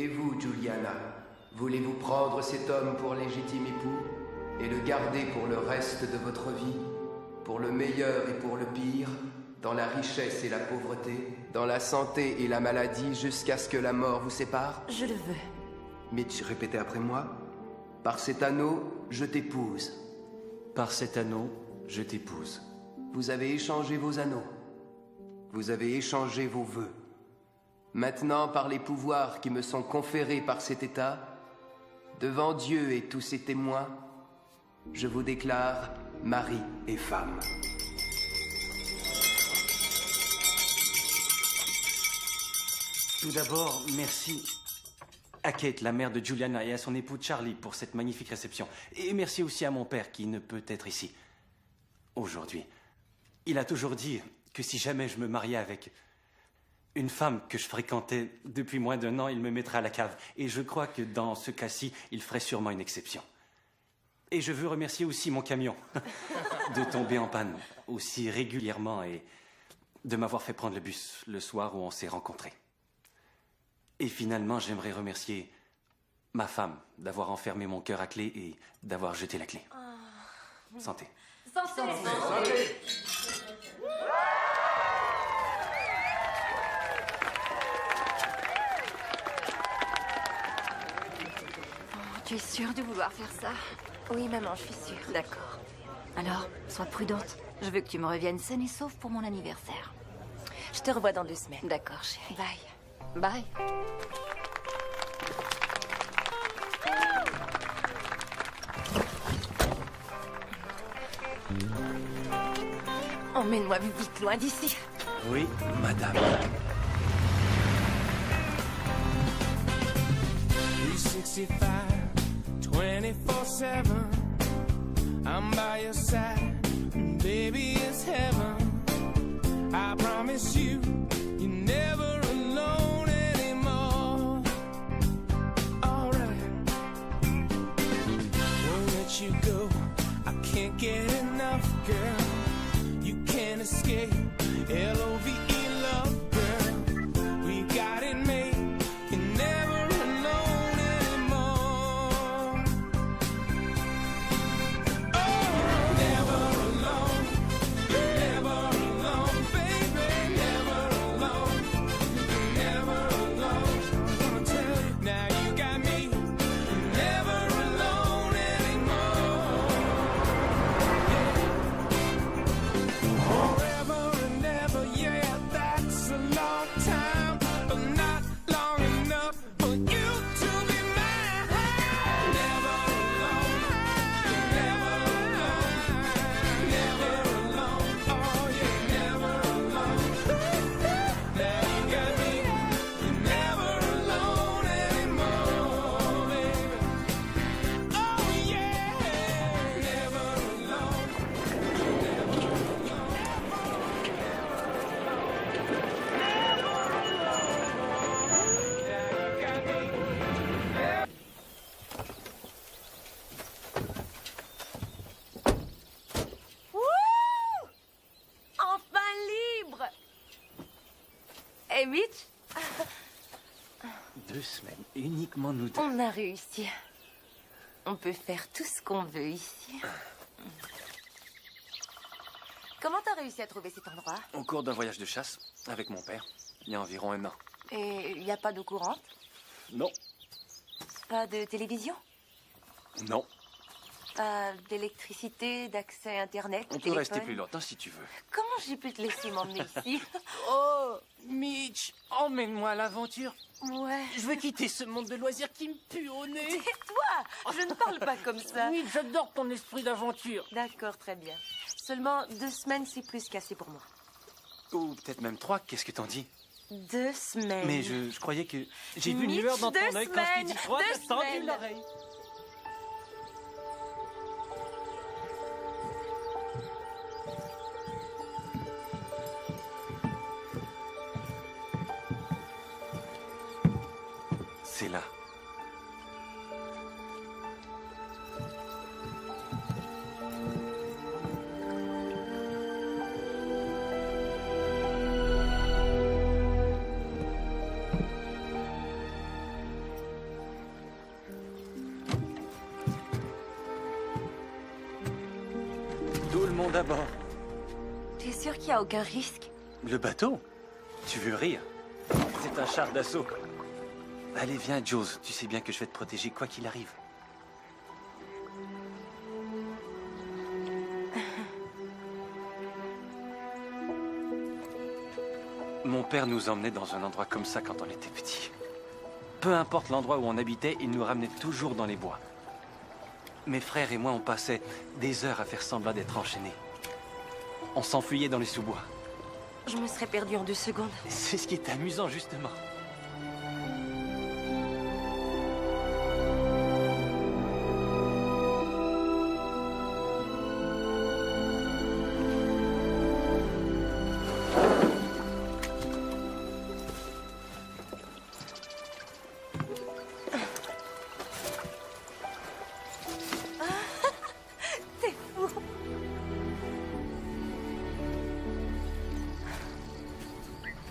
Et vous, Juliana, voulez-vous prendre cet homme pour légitime époux et le garder pour le reste de votre vie, pour le meilleur et pour le pire, dans la richesse et la pauvreté, dans la santé et la maladie, jusqu'à ce que la mort vous sépare? Je le veux. Mitch, répétez après moi. Par cet anneau, je t'épouse. Par cet anneau, je t'épouse. Vous avez échangé vos anneaux. Vous avez échangé vos vœux. Maintenant, par les pouvoirs qui me sont conférés par cet État, devant Dieu et tous ses témoins, je vous déclare mari et femme. Tout d'abord, merci à Kate, la mère de Juliana, et à son époux Charlie pour cette magnifique réception. Et merci aussi à mon père qui ne peut être ici aujourd'hui. Il a toujours dit que si jamais je me mariais avec une femme que je fréquentais depuis moins d'1 an, il me mettrait à la cave. Et je crois que dans ce cas-ci, il ferait sûrement une exception. Et je veux remercier aussi mon camion de tomber en panne aussi régulièrement et de m'avoir fait prendre le bus le soir où on s'est rencontrés. Et finalement, j'aimerais remercier ma femme d'avoir enfermé mon cœur à clé et d'avoir jeté la clé. Santé. Santé. Tu es sûre de vouloir faire ça? Oui, maman, je suis sûre. D'accord. Alors, sois prudente. Je veux que tu me reviennes saine et sauve pour mon anniversaire. Je te revois dans 2 semaines. D'accord, chérie. Bye. Bye. Emmène-moi vite loin d'ici. Oui, madame. 365, 24/7. I'm by your side, baby, it's heaven. I promise you, you're never alone anymore. Alright, won't let you go. I can't get enough, girl. You can't escape. L-O-V-E, love, girl. We got it made. You're never alone anymore. Oh, never alone. You're never alone, baby. Never alone. You're never alone. I'm gonna tell you now, you got me. You're never alone anymore. Forever and ever, yeah, that's a long time, but not long enough for you to be mine. Never alone, never alone, never alone. Oh yeah, never alone. Now you got me. You're never alone anymore, baby. Oh yeah, never alone. Wouh! Enfin libre! Et Mitch, 2 semaines, uniquement nous 2. on a réussi. On peut faire tout ce qu'on veut ici. Comment t'as réussi à trouver cet endroit? Au cours d'un voyage de chasse avec mon père, il y a environ 1 an. Et il n'y a pas d'eau courante? Non, Pas de télévision? non. Pas d'électricité, d'accès à Internet? On peut téléphone? rester plus longtemps si tu veux. Comment j'ai pu te laisser m'emmener ici? Oh, Mitch, emmène-moi à l'aventure. Ouais. Je veux quitter ce monde de loisirs qui me pue au nez. Tais-toi! Je ne parle pas comme ça. Oui, j'adore ton esprit d'aventure. D'accord, très bien. Seulement 2 semaines, c'est plus qu'assez pour moi. Ou peut-être même 3, qu'est-ce que t'en dis? 2 semaines. Mais je croyais que... J'ai vu une Mitch, lueur dans 2 ton œil quand je t'ai dit semaines, 3, 2 t'as tendu semaines. l'oreille. C'est là. le monde à bord. T'es sûr qu'il n'y a aucun risque? Le bateau? Tu veux rire? C'est un char d'assaut. Allez, viens, Jules. Tu sais bien que je vais te protéger quoi qu'il arrive. Mon père nous emmenait dans un endroit comme ça quand on était petits. Peu importe l'endroit où on habitait, il nous ramenait toujours dans les bois. Mes frères et moi, on passait des heures à faire semblant d'être enchaînés. On s'enfuyait dans les sous-bois. Je me serais perdue en 2 secondes. C'est ce qui est amusant, justement.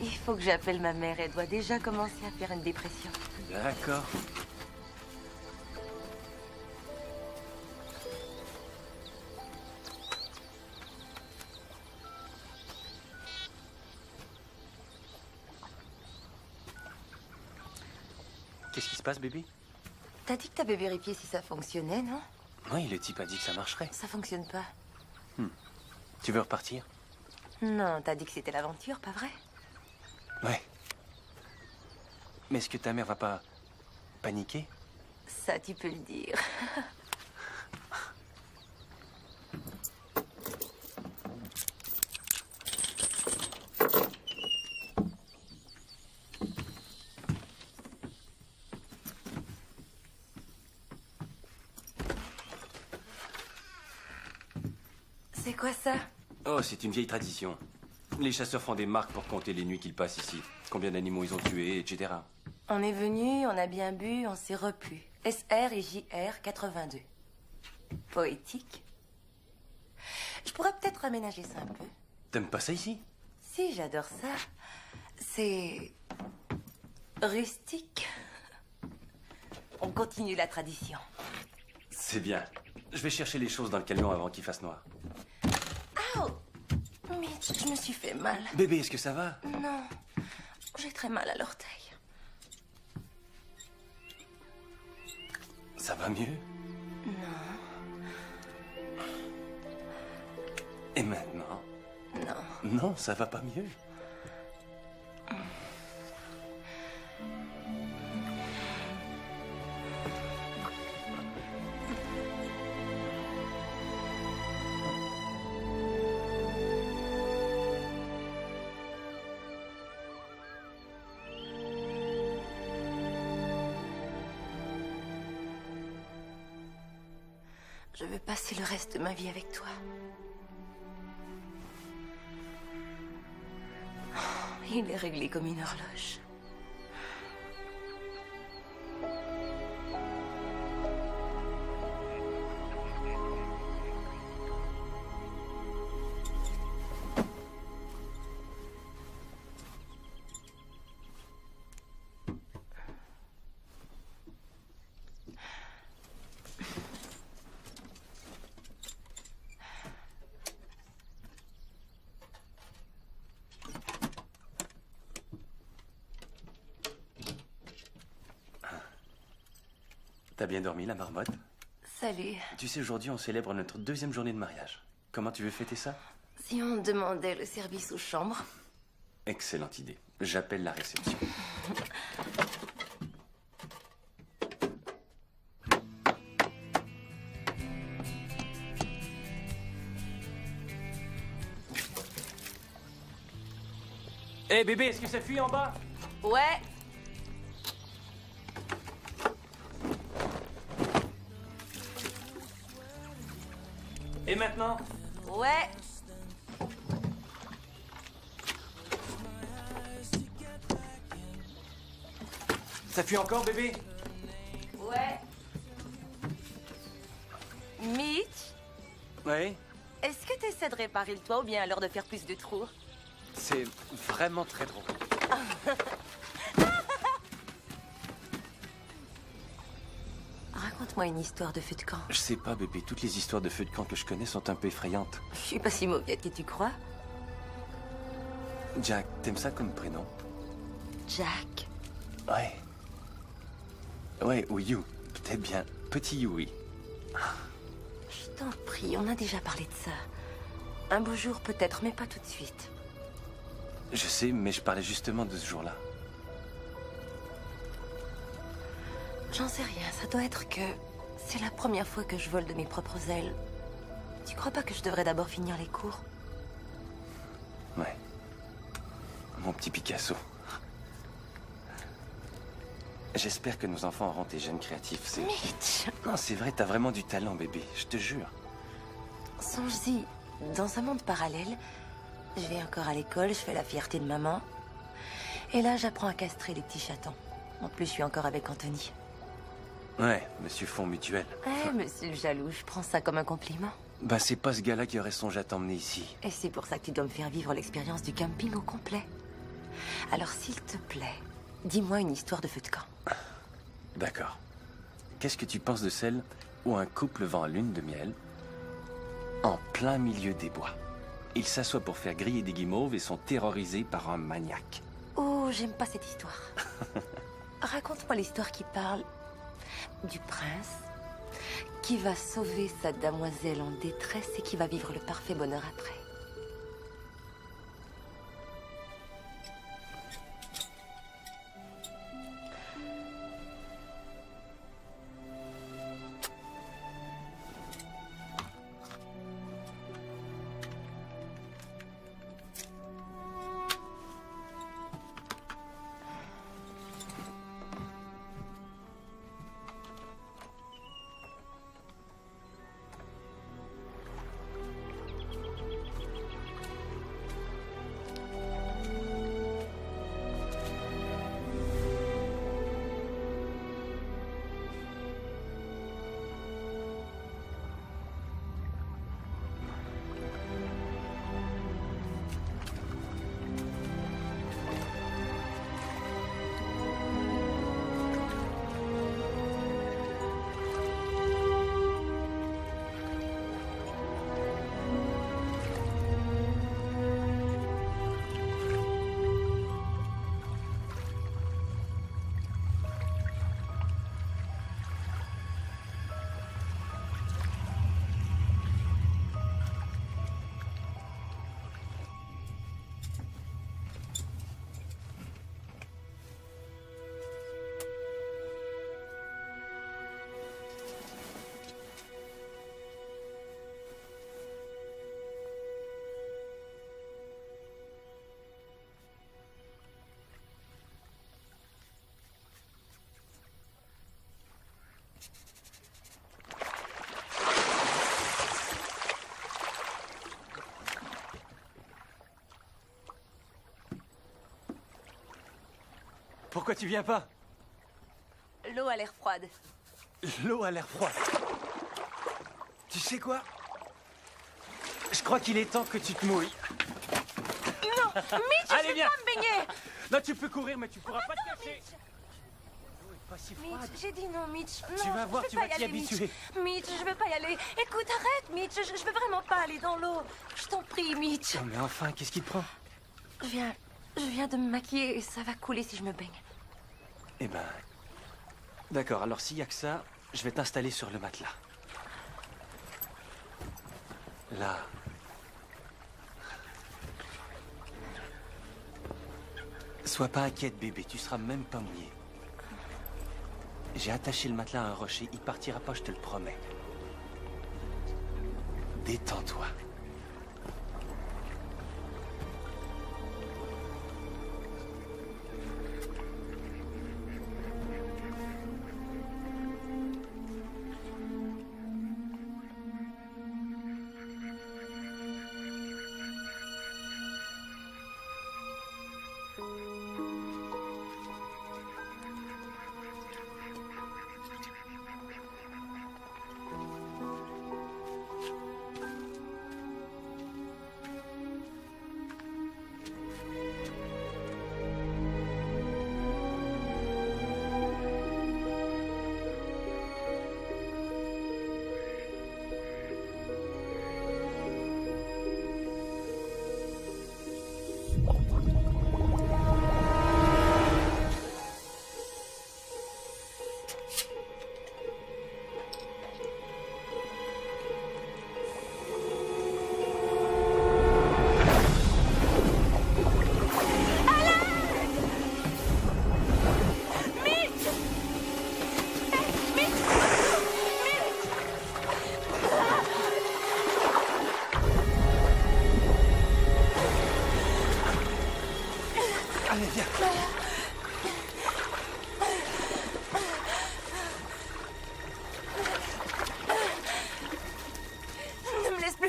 Il faut que j'appelle ma mère. Elle doit déjà commencer à faire une dépression. D'accord. Qu'est-ce qui se passe, bébé? T'as dit que t'avais vérifié si ça fonctionnait, non? Oui, le type a dit que ça marcherait. Ça fonctionne pas. Tu veux repartir? Non, t'as dit que c'était l'aventure, pas vrai? Ouais. Mais est-ce que ta mère va pas paniquer? Ça, tu peux le dire. C'est quoi ça? Oh, c'est une vieille tradition. Les chasseurs font des marques pour compter les nuits qu'ils passent ici. Combien d'animaux ils ont tués, etc. On est venu, on a bien bu, on s'est replu. SR et JR 82. Poétique. Je pourrais peut-être aménager ça un peu. T'aimes pas ça ici? Si, j'adore ça. C'est rustique. On continue la tradition. C'est bien. Je vais chercher les choses dans le camion avant qu'il fasse noir. Oh, mais je me suis fait mal. Bébé, est-ce que ça va? Non, j'ai très mal à l'orteil. Ça va mieux? Non, Et maintenant? non. Non, ça va pas mieux. Je veux passer le reste de ma vie avec toi. Oh, il est réglé comme une horloge. T'as bien dormi, la marmotte? Salut. Tu sais, aujourd'hui, on célèbre notre 2e journée de mariage. Comment tu veux fêter ça? Si on demandait le service aux chambres? Excellente idée. J'appelle la réception. Hé, bébé, est-ce que ça fuit en bas? Ouais. Et maintenant? Ouais. Ça fuit encore, bébé? Ouais. Mitch, Oui. est-ce que tu essaies de réparer le toit ou bien alors de faire plus de trous? C'est vraiment très drôle. Raconte-moi une histoire de feu de camp. Je sais pas, bébé. Toutes les histoires de feu de camp que je connais sont un peu effrayantes. Je suis pas si mauvaise que tu crois. Jack, t'aimes ça comme prénom? Jack. Ouais. Ouais, ou You. Peut-être bien. Petit You, oui. Je t'en prie, on a déjà parlé de ça. Un beau jour peut-être, mais pas tout de suite. Je sais, mais je parlais justement de ce jour-là. J'en sais rien, ça doit être que c'est la première fois que je vole de mes propres ailes. Tu crois pas que je devrais d'abord finir les cours? Ouais. Mon petit Picasso. J'espère que nos enfants auront des gènes créatifs. C'est... Mitch! Non, c'est vrai, t'as vraiment du talent, bébé. Je te jure. Songe-y, dans un monde parallèle, je vais encore à l'école, je fais la fierté de maman. Et là, j'apprends à castrer les petits chatons. En plus, je suis encore avec Anthony. Ouais, monsieur Fonds Mutuel. Eh, monsieur le jaloux, je prends ça comme un compliment. Bah, c'est pas ce gars-là qui aurait songé à t'emmener ici. Et c'est pour ça que tu dois me faire vivre l'expérience du camping au complet. Alors, s'il te plaît, dis-moi une histoire de feu de camp. D'accord. Qu'est-ce que tu penses de celle où un couple va en lune de miel en plein milieu des bois? Ils s'assoient pour faire griller des guimauves et sont terrorisés par un maniaque. Oh, j'aime pas cette histoire. Raconte-moi l'histoire qui parle du prince qui va sauver sa damoiselle en détresse et qui va vivre le parfait bonheur après. Pourquoi tu viens pas? L'eau a l'air froide. L'eau a l'air froide. Tu sais quoi? Je crois qu'il est temps que tu te mouilles. Non, Mitch, Allez, je viens. vais pas me baigner. Non, tu peux courir, mais tu pourras pas te cacher. L'eau est pas si froide. Mitch, j'ai dit non, Mitch. Non, Tu vas voir, je tu veux vas pas y t'y aller, habituer. Mitch, je veux pas y aller. Écoute, arrête, Mitch. Je veux vraiment pas aller dans l'eau. Je t'en prie, Mitch. Non, mais enfin, qu'est-ce qui te prend? Je viens de me maquiller et ça va couler si je me baigne. Eh ben... D'accord, alors s'il y a que ça, je vais t'installer sur le matelas. Là. Sois pas inquiète, bébé, tu seras même pas mouillé. J'ai attaché le matelas à un rocher, il partira pas, je te le promets. Détends-toi.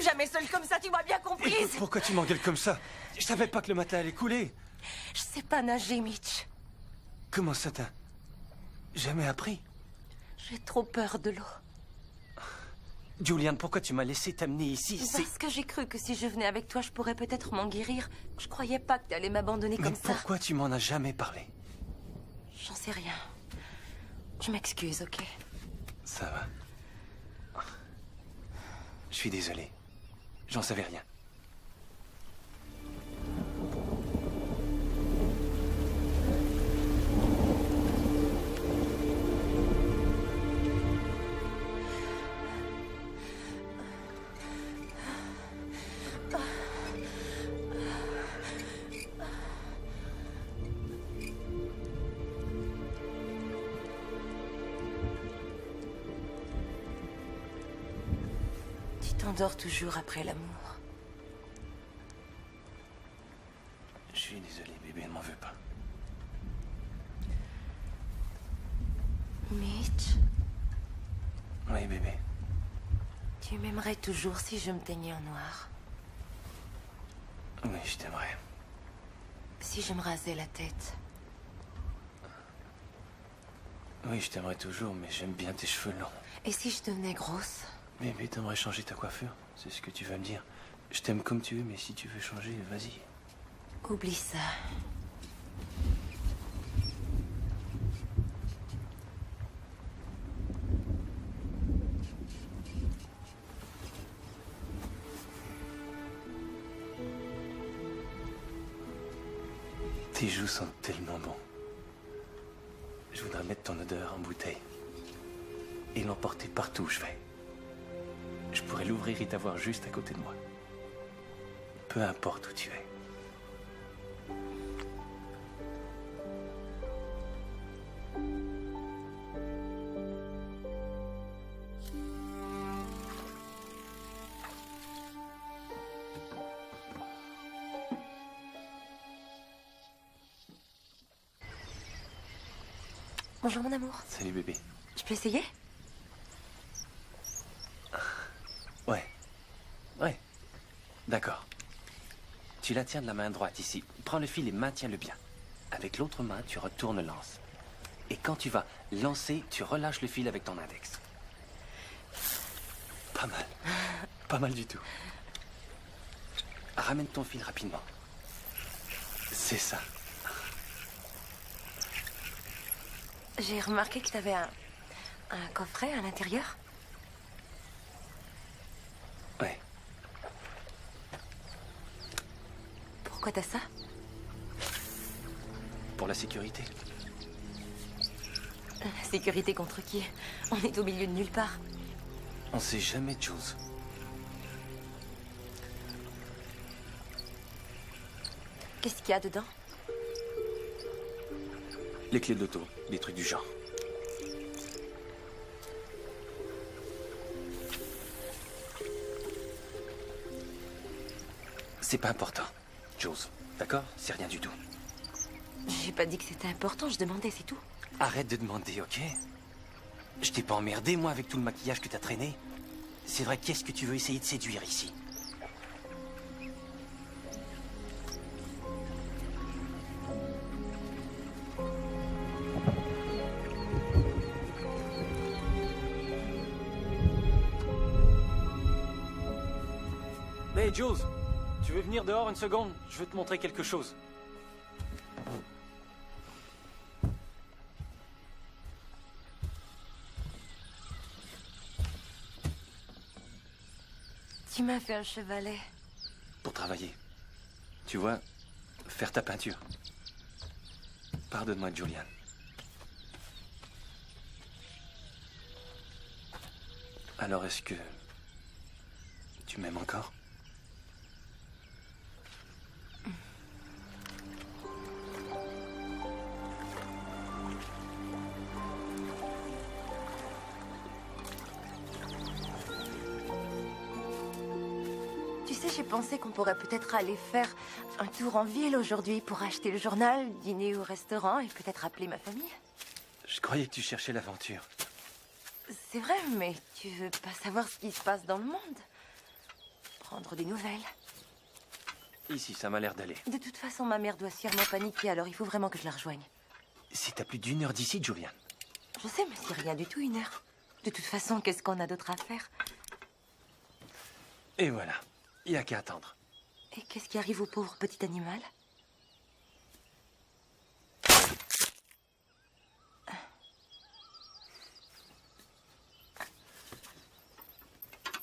plus jamais seule comme ça, tu m'as bien comprise. Pourquoi tu m'engueules comme ça? Je savais pas que le matin allait couler. Je sais pas nager, Mitch. Comment ça t'a jamais appris? J'ai trop peur de l'eau. Julian, pourquoi tu m'as laissé t'amener ici? Parce que j'ai cru que si je venais avec toi, je pourrais peut-être m'en guérir. Je croyais pas que tu allais m'abandonner Mais comme ça. pourquoi tu m'en as jamais parlé? J'en sais rien. Je m'excuse, ok? Ça va. Je suis désolé. J'en savais rien. Tu t'endors toujours après l'amour. Je suis désolé, bébé, ne m'en veux pas. Mitch, Oui, bébé. tu m'aimerais toujours si je me teignais en noir. Oui, je t'aimerais. Si je me rasais la tête. Oui, je t'aimerais toujours, mais j'aime bien tes cheveux longs. Et si je devenais grosse? Bébé, t'aimerais changer ta coiffure? C'est ce que tu vas me dire. Je t'aime comme tu es, mais si tu veux changer, vas-y. Oublie ça. Tes joues sentent tellement bon. Je voudrais mettre ton odeur en bouteille et l'emporter partout où je vais. Je pourrais l'ouvrir et t'avoir juste à côté de moi. Peu importe où tu es. Bonjour mon amour. Salut bébé. Je peux essayer? Ouais. Ouais. D'accord. Tu la tiens de la main droite ici. Prends le fil et maintiens-le bien. Avec l'autre main, tu retournes l'anse. Et quand tu vas lancer, tu relâches le fil avec ton index. Pas mal. Pas mal du tout. Ramène ton fil rapidement. C'est ça. J'ai remarqué que t'avais un coffret à l'intérieur. Ouais. Pourquoi t'as ça? Pour la sécurité. La sécurité contre qui? On est au milieu de nulle part. On sait jamais de choses. Qu'est-ce qu'il y a dedans? Les clés de l'auto, des trucs du genre. C'est pas important, Jules. D'accord? C'est rien du tout. J'ai pas dit que c'était important, je demandais, c'est tout. Arrête de demander, ok? Je t'ai pas emmerdé, moi, avec tout le maquillage que t'as traîné. C'est vrai, qu'est-ce que tu veux essayer de séduire ici? Hey, Jules, tu veux venir dehors une seconde? Je veux te montrer quelque chose. Tu m'as fait un chevalet. Pour travailler. Tu vois, faire ta peinture. Pardonne-moi, Julian. Alors, est-ce que tu m'aimes encore? Tu sais, j'ai pensé qu'on pourrait peut-être aller faire un tour en ville aujourd'hui pour acheter le journal, dîner au restaurant et peut-être appeler ma famille. Je croyais que tu cherchais l'aventure. C'est vrai, mais tu veux pas savoir ce qui se passe dans le monde? prendre des nouvelles. Ici, ça m'a l'air d'aller. De toute façon, ma mère doit sûrement paniquer, alors il faut vraiment que je la rejoigne. C'est à plus d'1 heure d'ici, Julian. Je sais, mais c'est rien du tout, 1 heure. De toute façon, qu'est-ce qu'on a d'autre à faire? Et voilà. Il n'y a qu'à attendre. Et qu'est-ce qui arrive au pauvre petit animal?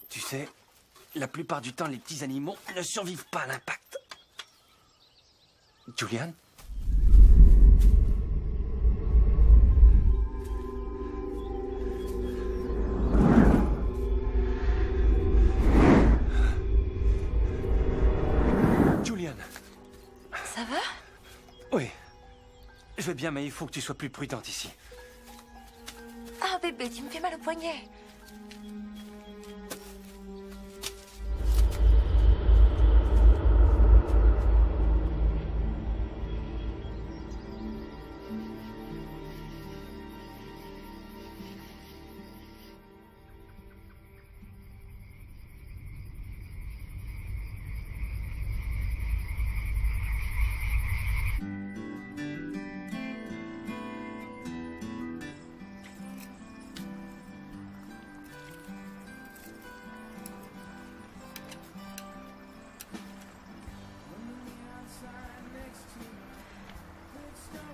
Tu sais, la plupart du temps, les petits animaux ne survivent pas à l'impact. Julian? Julian? Ça va? Oui. Je vais bien, mais il faut que tu sois plus prudente ici. Ah, bébé, tu me fais mal au poignet.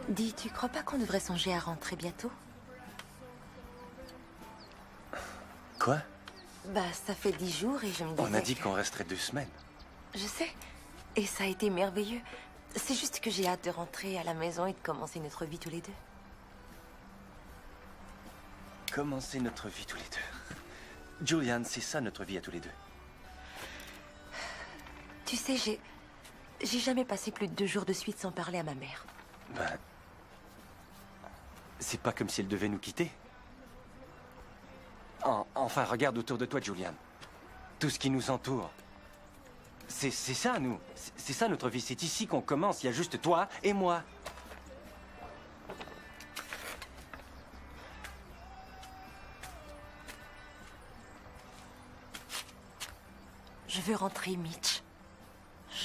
Dis, tu crois pas qu'on devrait songer à rentrer bientôt? Quoi? Bah, ça fait 10 jours et je me disais... On a dit qu'on resterait 2 semaines. Je sais. Et ça a été merveilleux. C'est juste que j'ai hâte de rentrer à la maison et de commencer notre vie tous les deux. Commencer notre vie tous les deux. Julian, c'est ça notre vie à tous les deux. Tu sais, j'ai jamais passé plus de 2 jours de suite sans parler à ma mère. Ben... C'est pas comme si elle devait nous quitter. Enfin, regarde autour de toi, Julian. Tout ce qui nous entoure. C'est ça, nous. C'est ça, notre vie. C'est ici qu'on commence. Il y a juste toi et moi. Je veux rentrer, Mitch.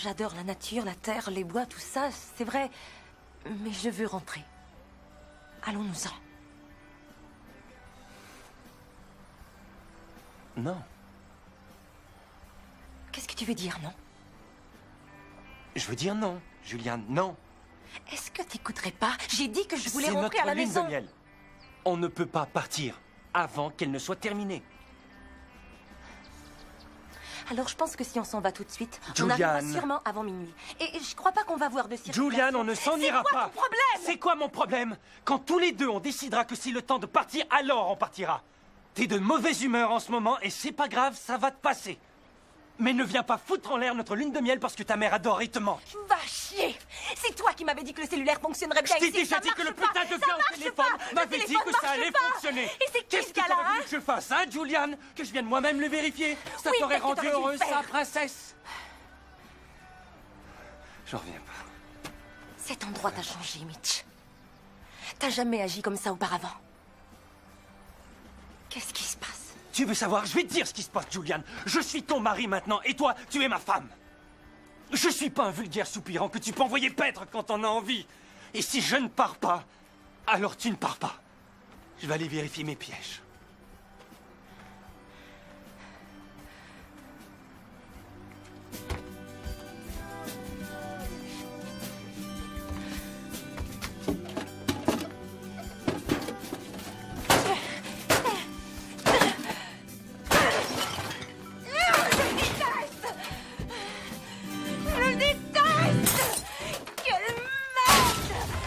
J'adore la nature, la terre, les bois, tout ça, c'est vrai. Mais je veux rentrer. Allons-nous-en. Non. Qu'est-ce que tu veux dire, non? Je veux dire non, Julian, non. Est-ce que t'écouterais pas? J'ai dit que je voulais C'est rentrer à la notre lune maison. de miel. On ne peut pas partir avant qu'elle ne soit terminée. Alors je pense que si on s'en va tout de suite, on Julian. arrivera sûrement avant minuit. Et je crois pas qu'on va voir de circulation. Julian, on ne s'en ira C'est quoi pas. ton problème? C'est quoi mon problème? Quand tous les deux on décidera que c'est le temps de partir, alors on partira. T'es de mauvaise humeur en ce moment et c'est pas grave, ça va te passer. Mais ne viens pas foutre en l'air notre lune de miel parce que ta mère adore et te manque. Va chier! C'est toi qui m'avais dit que le cellulaire fonctionnerait bien Je t'ai ici, déjà ça dit que le marche pas, putain de ça gars au marche téléphone pas, le m'avait dit téléphone que ça marche allait pas. fonctionner. Et c'est qui Qu'est-ce ce que gars-là, t'aurais voulu hein? que je fasse, hein, Julian? Que je vienne moi-même le vérifier? Ça Oui, t'aurait qu'est-ce que rendu t'aurais dû heureuse, faire? ça, princesse? J'en reviens pas. Cet endroit t'a changé, Mitch. T'as jamais agi comme ça auparavant. Qu'est-ce qui se passe? Tu veux savoir? Je vais te dire ce qui se passe, Julian. Je suis ton mari maintenant, et toi, tu es ma femme. Je suis pas un vulgaire soupirant que tu peux envoyer paître quand on a envie. Et si je ne pars pas, alors tu ne pars pas. Je vais aller vérifier mes pièges. Je le déteste! Quelle merde!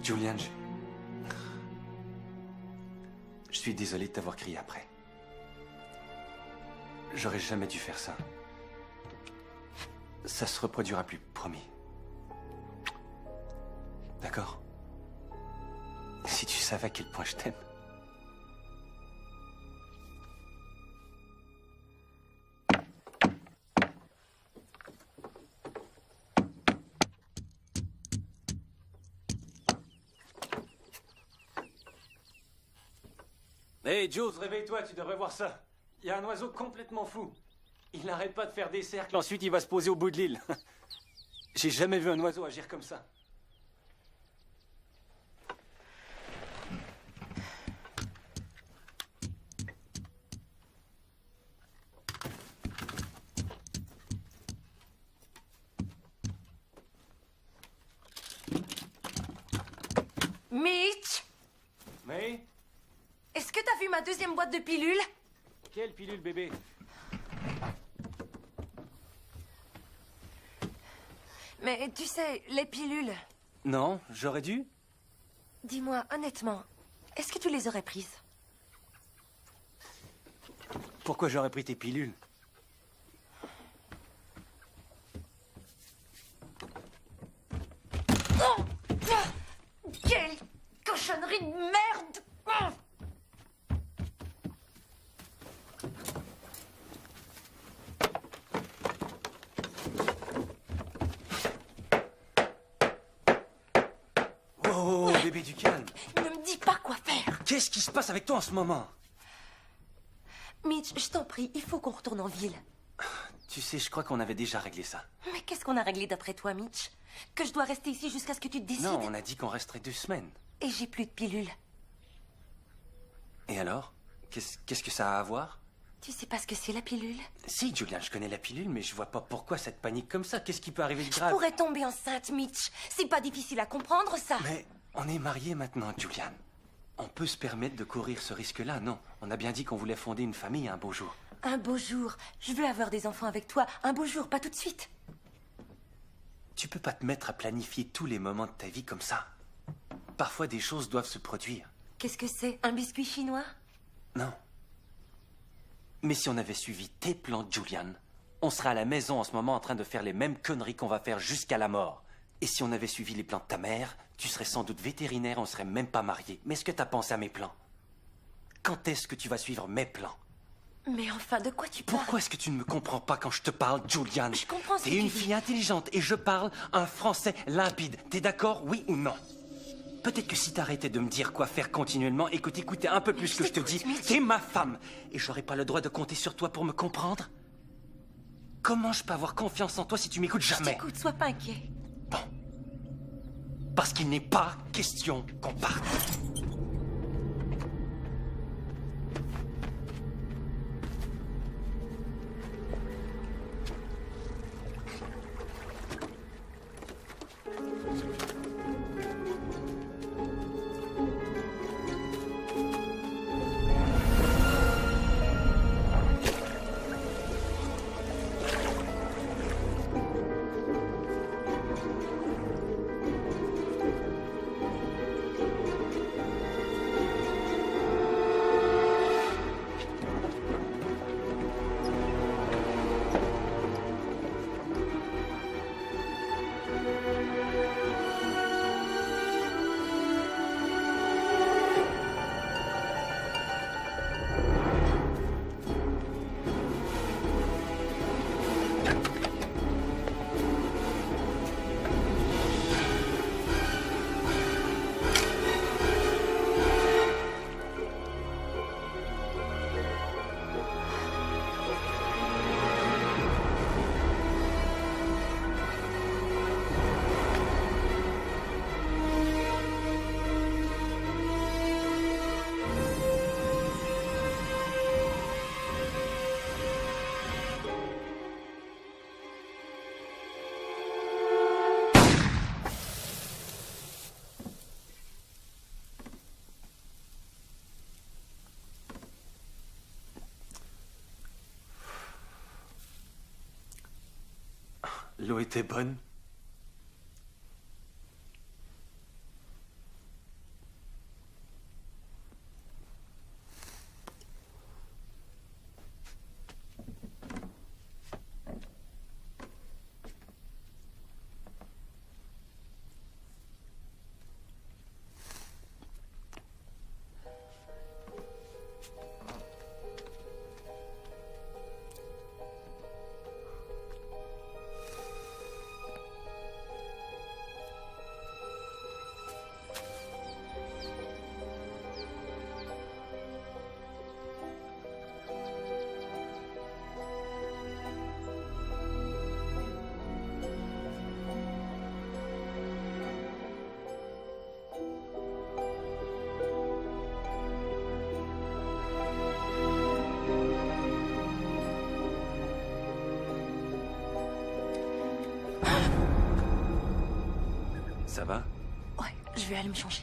Julian, je suis désolé de t'avoir crié après. J'aurais jamais dû faire ça. Ça se reproduira plus, promis. D'accord? Si tu savais à quel point je t'aime. Hey, Jules, réveille-toi, tu devrais voir ça. Il y a un oiseau complètement fou. Il n'arrête pas de faire des cercles, ensuite il va se poser au bout de l'île. J'ai jamais vu un oiseau agir comme ça. Mitch, Mais est-ce que t'as vu ma deuxième boîte de pilules? quelle pilule, bébé? Mais tu sais, les pilules... Non, j'aurais dû. Dis-moi, honnêtement, est-ce que tu les aurais prises? Pourquoi j'aurais pris tes pilules? Oh, quelle cochonnerie de merde! Oh, bébé, du calme. Ne me dis pas quoi faire! Qu'est-ce qui se passe avec toi en ce moment? Mitch, je t'en prie, il faut qu'on retourne en ville. Tu sais, je crois qu'on avait déjà réglé ça. Mais qu'est-ce qu'on a réglé d'après toi, Mitch? Que je dois rester ici jusqu'à ce que tu te décides? Non, on a dit qu'on resterait 2 semaines. Et j'ai plus de pilules. Et alors? Qu'est-ce que ça a à voir? Tu sais pas ce que c'est la pilule? Si, Julian, je connais la pilule, mais je vois pas pourquoi cette panique comme ça. Qu'est-ce qui peut arriver de Je grave? pourrais tomber enceinte, Mitch. C'est pas difficile à comprendre, ça. Mais on est mariés maintenant, Julian. On peut se permettre de courir ce risque-là, non? On a bien dit qu'on voulait fonder une famille un beau jour. Un beau jour. Je veux avoir des enfants avec toi. Un beau jour, pas tout de suite. Tu peux pas te mettre à planifier tous les moments de ta vie comme ça. Parfois, des choses doivent se produire. Qu'est-ce que c'est? Un biscuit chinois? Non. Mais si on avait suivi tes plans, Julian, on serait à la maison en ce moment en train de faire les mêmes conneries qu'on va faire jusqu'à la mort. Et si on avait suivi les plans de ta mère, tu serais sans doute vétérinaire, on serait même pas mariés. Mais est-ce que t'as pensé à mes plans? Quand est-ce que tu vas suivre mes plans? Mais enfin, de quoi tu parles? Pourquoi est-ce que tu ne me comprends pas quand je te parle, Julian? Je comprends ce que T'es tu une dis. fille intelligente et je parle un français limpide. T'es d'accord, oui ou non? Peut-être que si t'arrêtais de me dire quoi faire continuellement et que t'écoutais un peu plus ce que je te dis, t'écoute, Mitch. t'es ma femme. Et j'aurais pas le droit de compter sur toi pour me comprendre? Comment je peux avoir confiance en toi si tu m'écoutes jamais? Écoute, sois pas inquiet. Bon. Parce qu'il n'est pas question qu'on parte. L'eau était bonne. Ça va? Ouais, je vais aller me changer.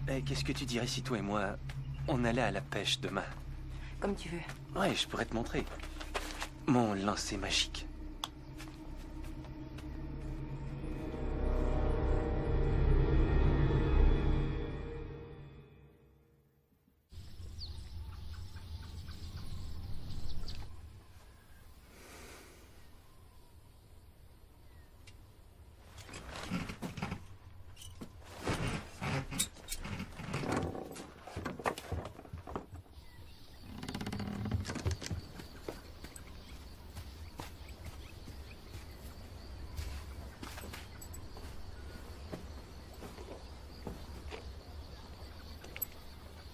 Eh, qu'est-ce que tu dirais si toi et moi, on allait à la pêche demain? Comme tu veux. Ouais, je pourrais te montrer. Mon lancer magique.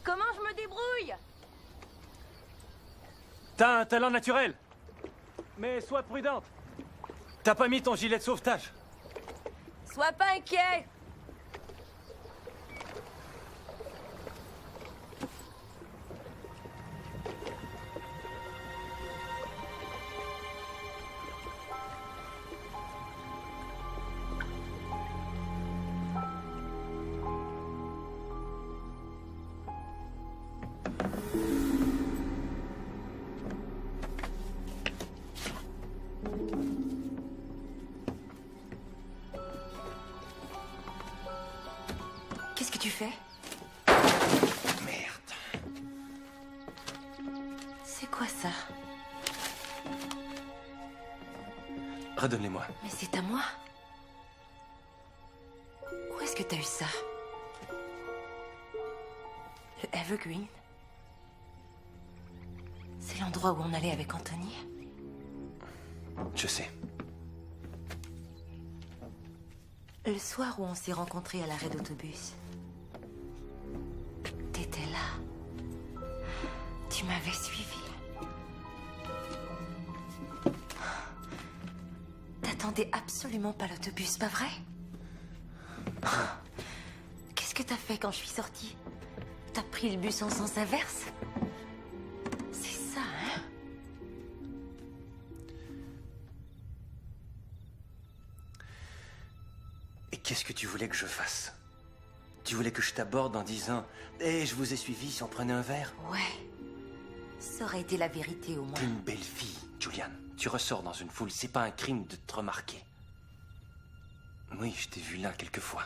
Comment je me débrouille? T'as un talent naturel. Mais sois prudente. T'as pas mis ton gilet de sauvetage. Sois pas inquiet. Qu'est-ce que tu fais? Merde. C'est quoi ça? Redonne-les-moi. Mais c'est à moi. Où est-ce que t'as eu ça? Le Evergreen? C'est l'endroit où on allait avec Anthony? Je sais. Le soir où on s'est rencontrés à l'arrêt d'autobus. T'étais là. Tu m'avais suivi. T'attendais absolument pas l'autobus, pas vrai? Qu'est-ce que t'as fait quand je suis sortie? T'as pris le bus en sens inverse? C'est ça, hein? Et qu'est-ce que tu voulais que je fasse? Tu voulais que je t'aborde en disant « Eh, je vous ai suivi si on prenait un verre ?» Ouais. Ça aurait été la vérité au moins. T'es une belle fille, Julian. Tu ressors dans une foule, c'est pas un crime de te remarquer. Oui, je t'ai vu là quelquefois.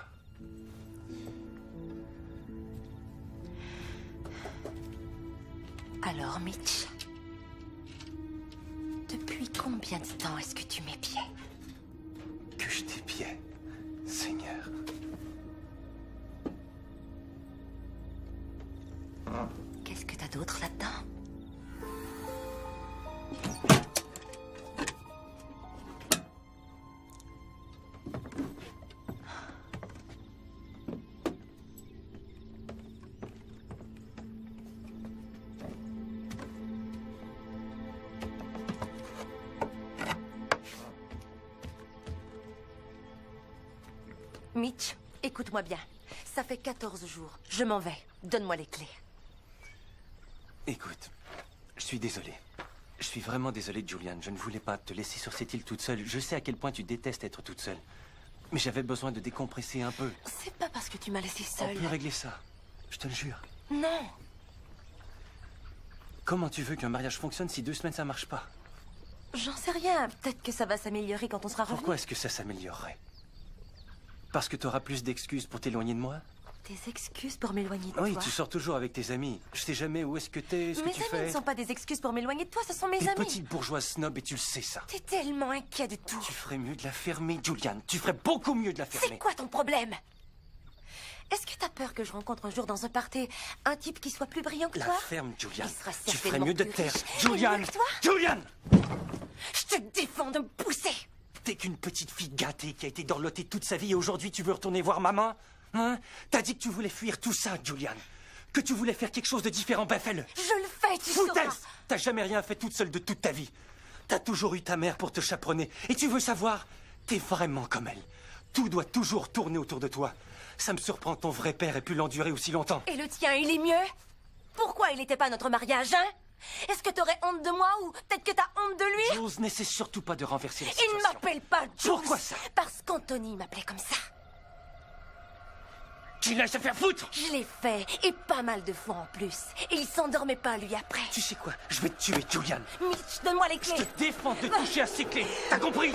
Alors, Mitch, depuis combien de temps est-ce que tu m'épiais? Que je t'épiais, Seigneur. Qu'est-ce que t'as d'autre là-dedans? Mitch, écoute-moi bien. Ça fait 14 jours. Je m'en vais. Donne-moi les clés. Écoute, je suis désolé. Je suis vraiment désolé, Julian. Je ne voulais pas te laisser sur cette île toute seule. Je sais à quel point tu détestes être toute seule. Mais j'avais besoin de décompresser un peu. C'est pas parce que tu m'as laissé On seule. peut régler ça. Je te le jure. Non. Comment tu veux qu'un mariage fonctionne si 2 semaines ça marche pas? J'en sais rien. Peut-être que ça va s'améliorer quand on sera revenu. Pourquoi est-ce que ça s'améliorerait? Parce que tu auras plus d'excuses pour t'éloigner de moi? Des excuses pour m'éloigner de Oui, toi. tu sors toujours avec tes amis. Je sais jamais où est-ce que t'es, ce que Mes tu amis fais. ne sont pas des excuses pour m'éloigner de toi, ce sont mes T'es amis. petite bourgeoise snob et tu le sais ça. T'es tellement inquiet de tout. Tu ferais mieux de la fermer, Julian. Tu ferais beaucoup mieux de la C'est fermer. quoi ton problème? Est-ce que t'as peur que je rencontre un jour dans un party un type qui soit plus brillant que La toi? ferme, Julian. Il sera Tu ferais certainement mieux de plus taire. riche et Julian! mieux que toi. Julian! Je te défends de me pousser. T'es qu'une petite fille gâtée qui a été dorlotée toute sa vie et aujourd'hui tu veux retourner voir maman? Hein? T'as dit que tu voulais fuir tout ça, Julian. Que tu voulais faire quelque chose de différent, ben fais-le. Je le fais, tu sauras. Foutaise! T'as jamais rien fait toute seule de toute ta vie. T'as toujours eu ta mère pour te chaperonner. Et tu veux savoir? T'es vraiment comme elle. Tout doit toujours tourner autour de toi. Ça me surprend que ton vrai père ait pu l'endurer aussi longtemps. Et le tien, il est mieux? Pourquoi il n'était pas à notre mariage, hein? Est-ce que t'aurais honte de moi ou peut-être que t'as honte de lui? Jules, n'essaie surtout pas de renverser la Il situation. ne m'appelle pas Jules. Pourquoi ça? Parce qu'Anthony m'appelait comme ça. Tu laisses se faire foutre! Je l'ai fait, et pas mal de fois en plus. Et il s'endormait pas, lui, après. Tu sais quoi? Je vais te tuer, Julian. Mitch, donne-moi les clés. Je te défends de toucher à ces clés. T'as compris?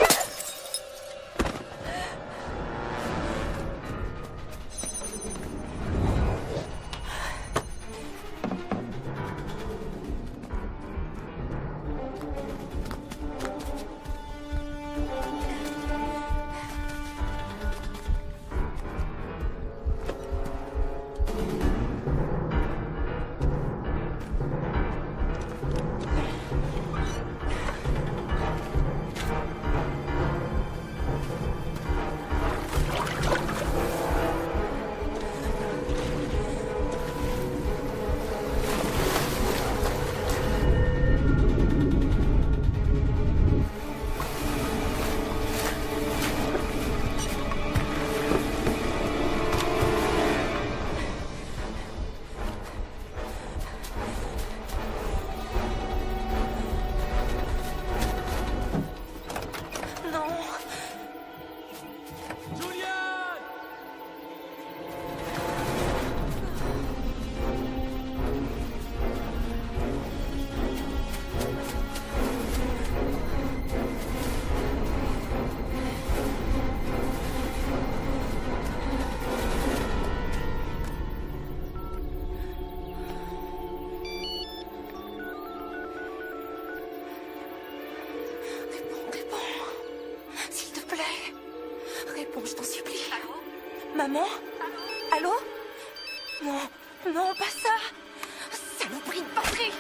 Réponds, je t'en supplie. Allô? Maman? Allô? Non, non, pas ça! Saloperie de batterie!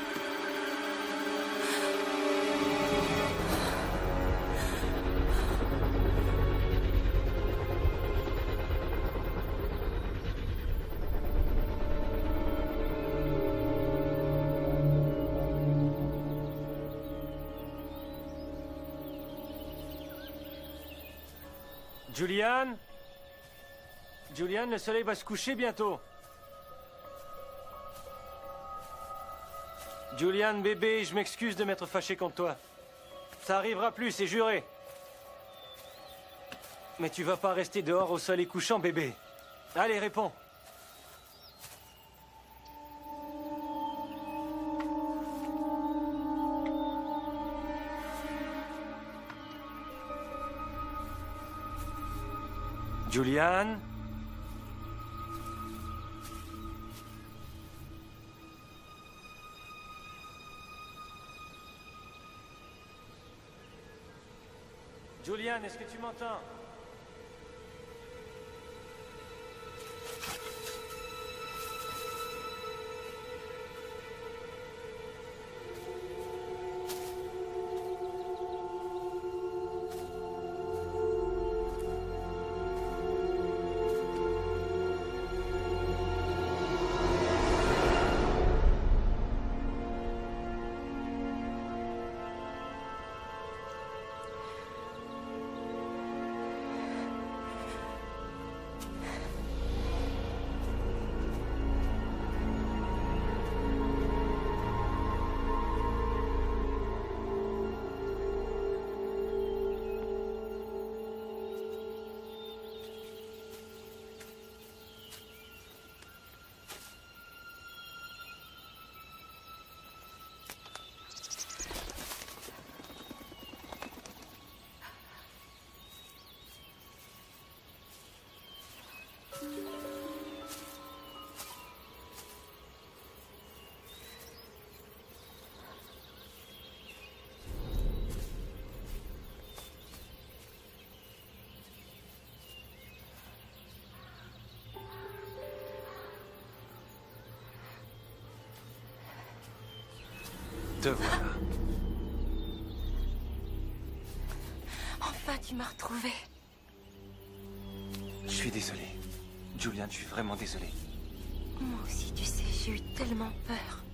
Julian? Julian, le soleil va se coucher bientôt. Julian, bébé, je m'excuse de m'être fâché contre toi. Ça arrivera plus, c'est juré. Mais tu vas pas rester dehors au soleil couchant, bébé. Allez, réponds. Julian? Julian, est-ce que tu m'entends? Te voilà. Enfin, tu m'as retrouvée. Je suis désolé. Julian, je suis vraiment désolé. Moi aussi, tu sais, j'ai eu tellement peur.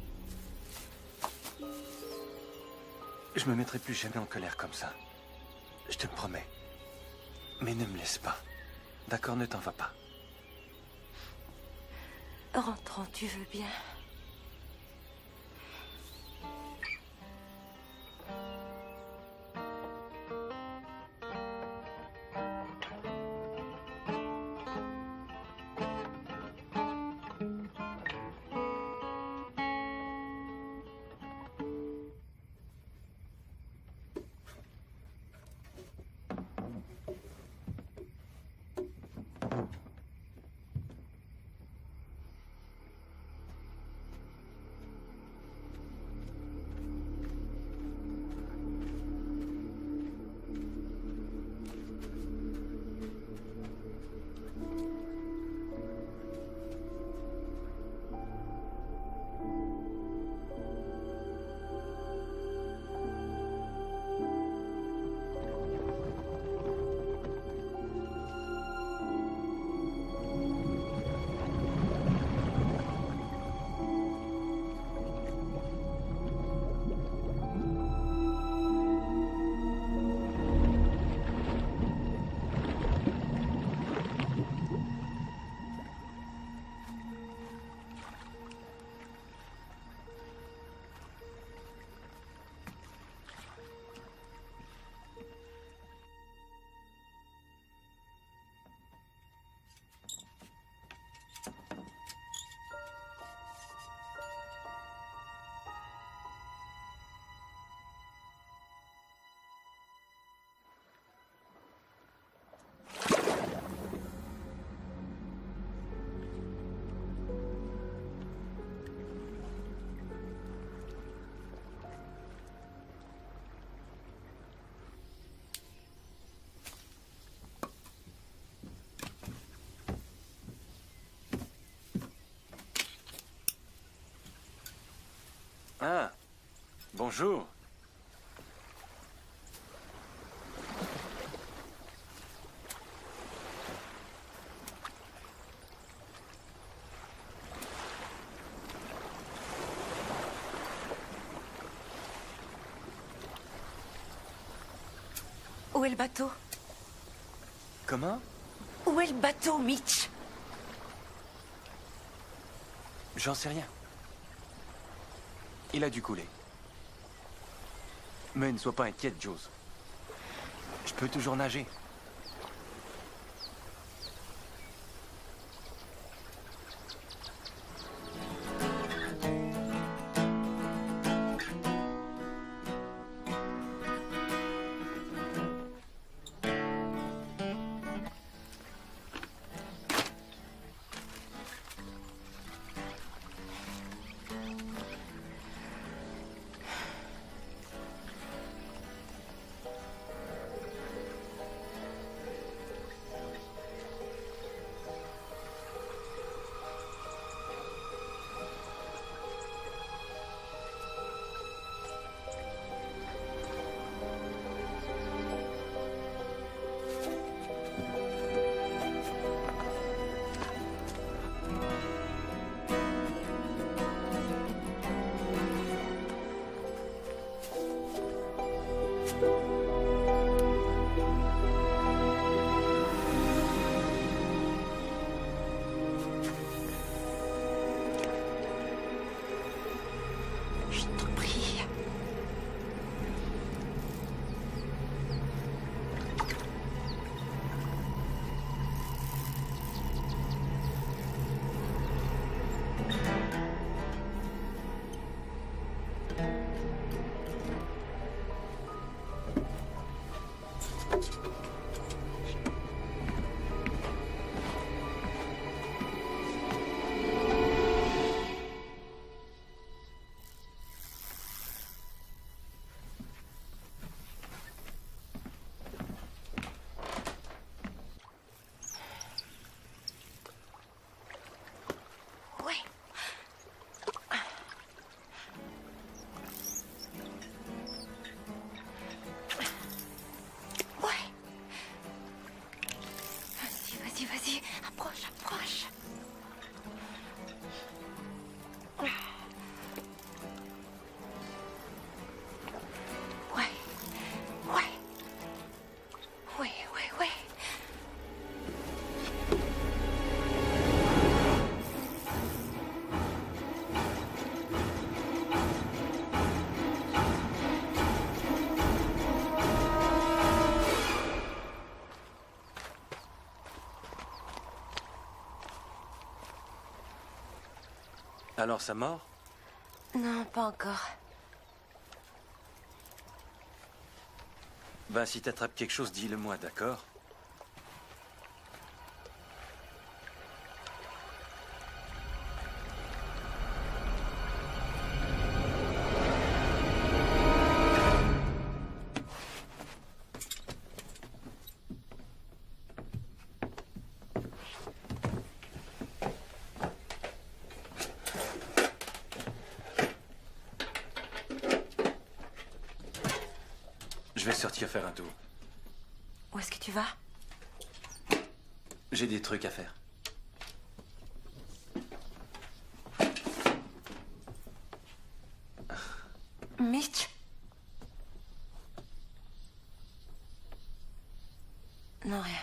Je me mettrai plus jamais en colère comme ça. Je te le promets. Mais ne me laisse pas. D'accord, ne t'en vas pas. Rentrons, tu veux bien. Ah, bonjour. Où est le bateau? Comment? Où est le bateau, Mitch? J'en sais rien. Il a dû couler. Mais ne sois pas inquiète, Jules. Je peux toujours nager. Je t'en prie. Ouais. Ouais. Vas-y, vas-y, vas-y. Approche, approche. Ouais. Ouais. Ouais, ouais, ouais. Alors, sa mort? Non, pas encore. Ben, si t'attrapes quelque chose, dis-le-moi, d'accord? Je vais sortir faire un tour. Où est-ce que tu vas? J'ai des trucs à faire. Mitch? Non, rien.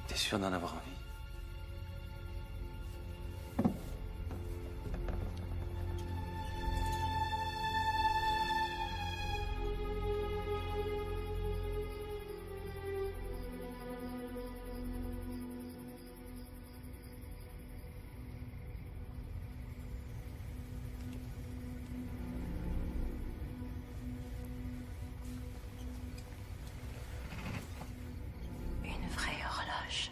T'es sûr d'en avoir envie? Une vraie horloge.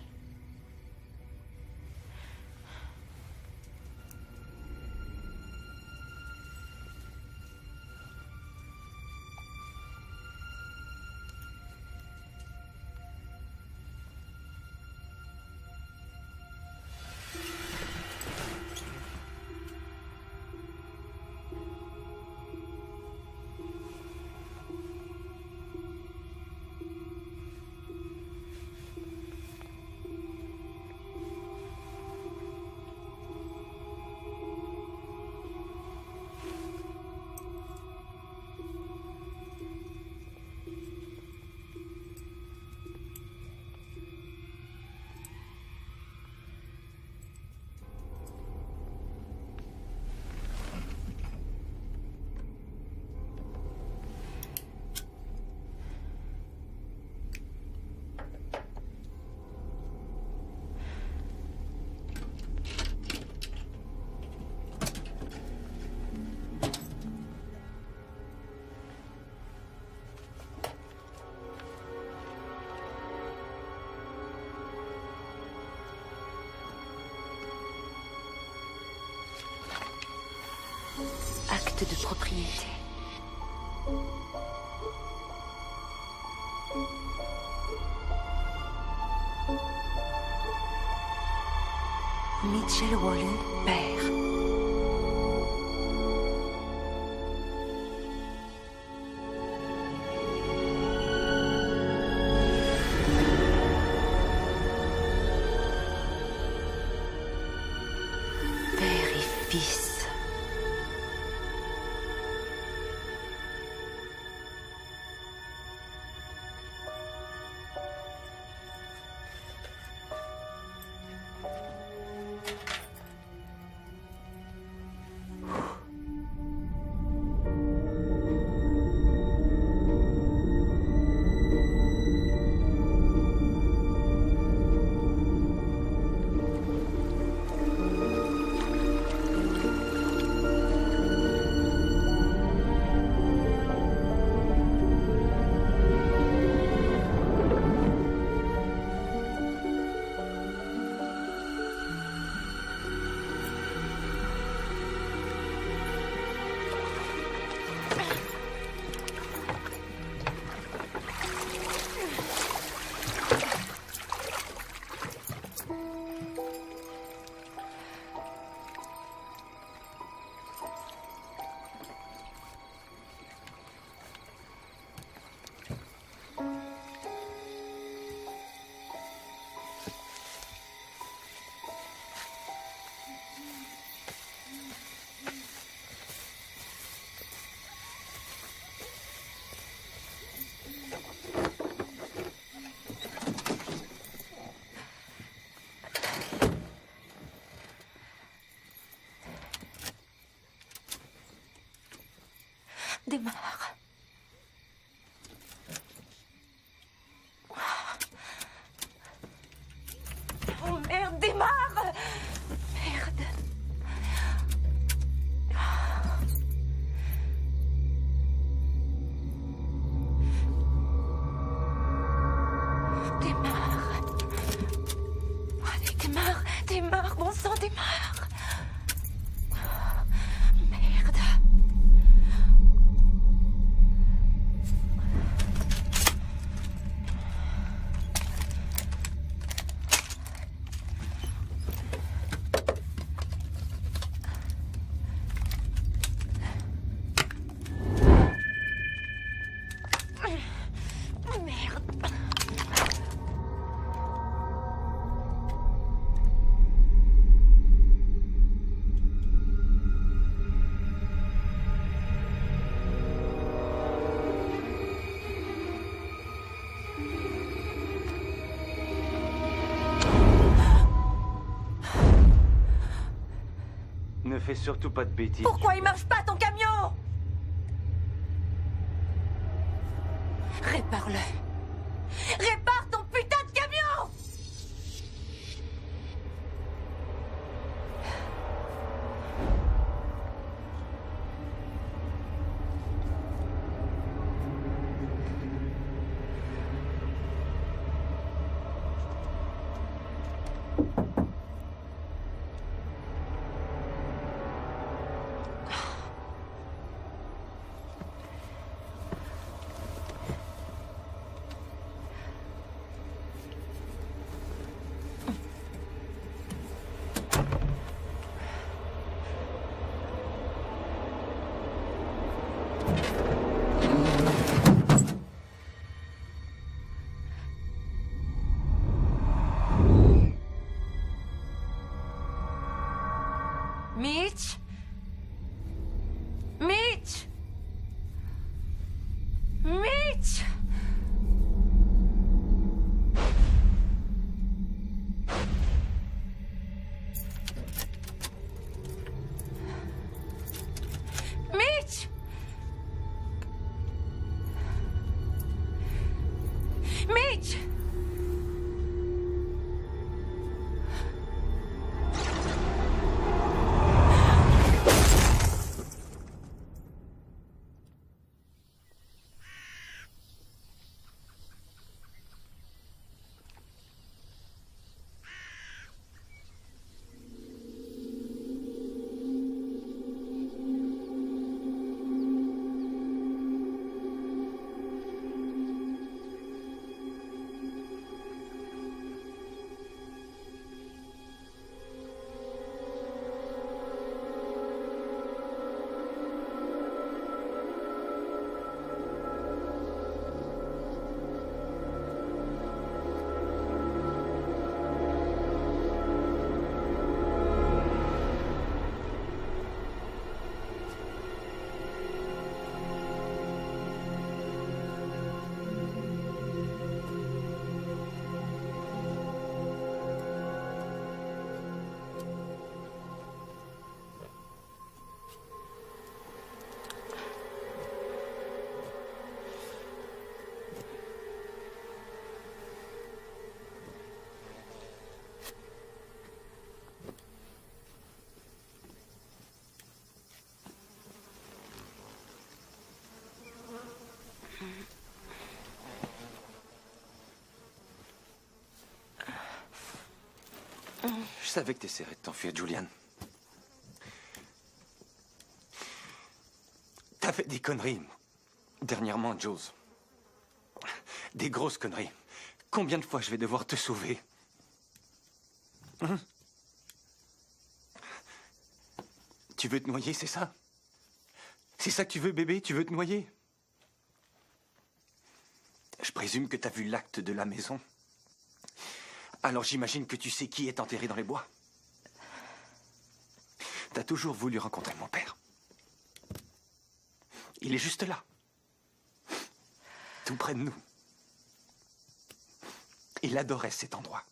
Acte de propriété. Mitchell Wallen, père. Père et fils. Démarre. Oh merde, démarre! Merde. Démarre. Allez, démarre, démarre, bon sang, démarre. Merde. Merde. Fais surtout pas de bêtises. Pourquoi il marche pas ton camion? Répare-le. Répare ton putain de camion! Mitch? Mitch? Mitch? Mitch? Mitch? Je savais que t'essaierais de t'enfuir, Julian. T'as fait des conneries. Dernièrement, Jules. Des grosses conneries. Combien de fois je vais devoir te sauver? Hein? Tu veux te noyer, c'est ça? C'est ça que tu veux, bébé? Tu veux te noyer? Je présume que t'as vu l'acte de la maison. Alors j'imagine que tu sais qui est enterré dans les bois. T'as toujours voulu rencontrer mon père. Il est juste là. Tout près de nous. Il adorait cet endroit.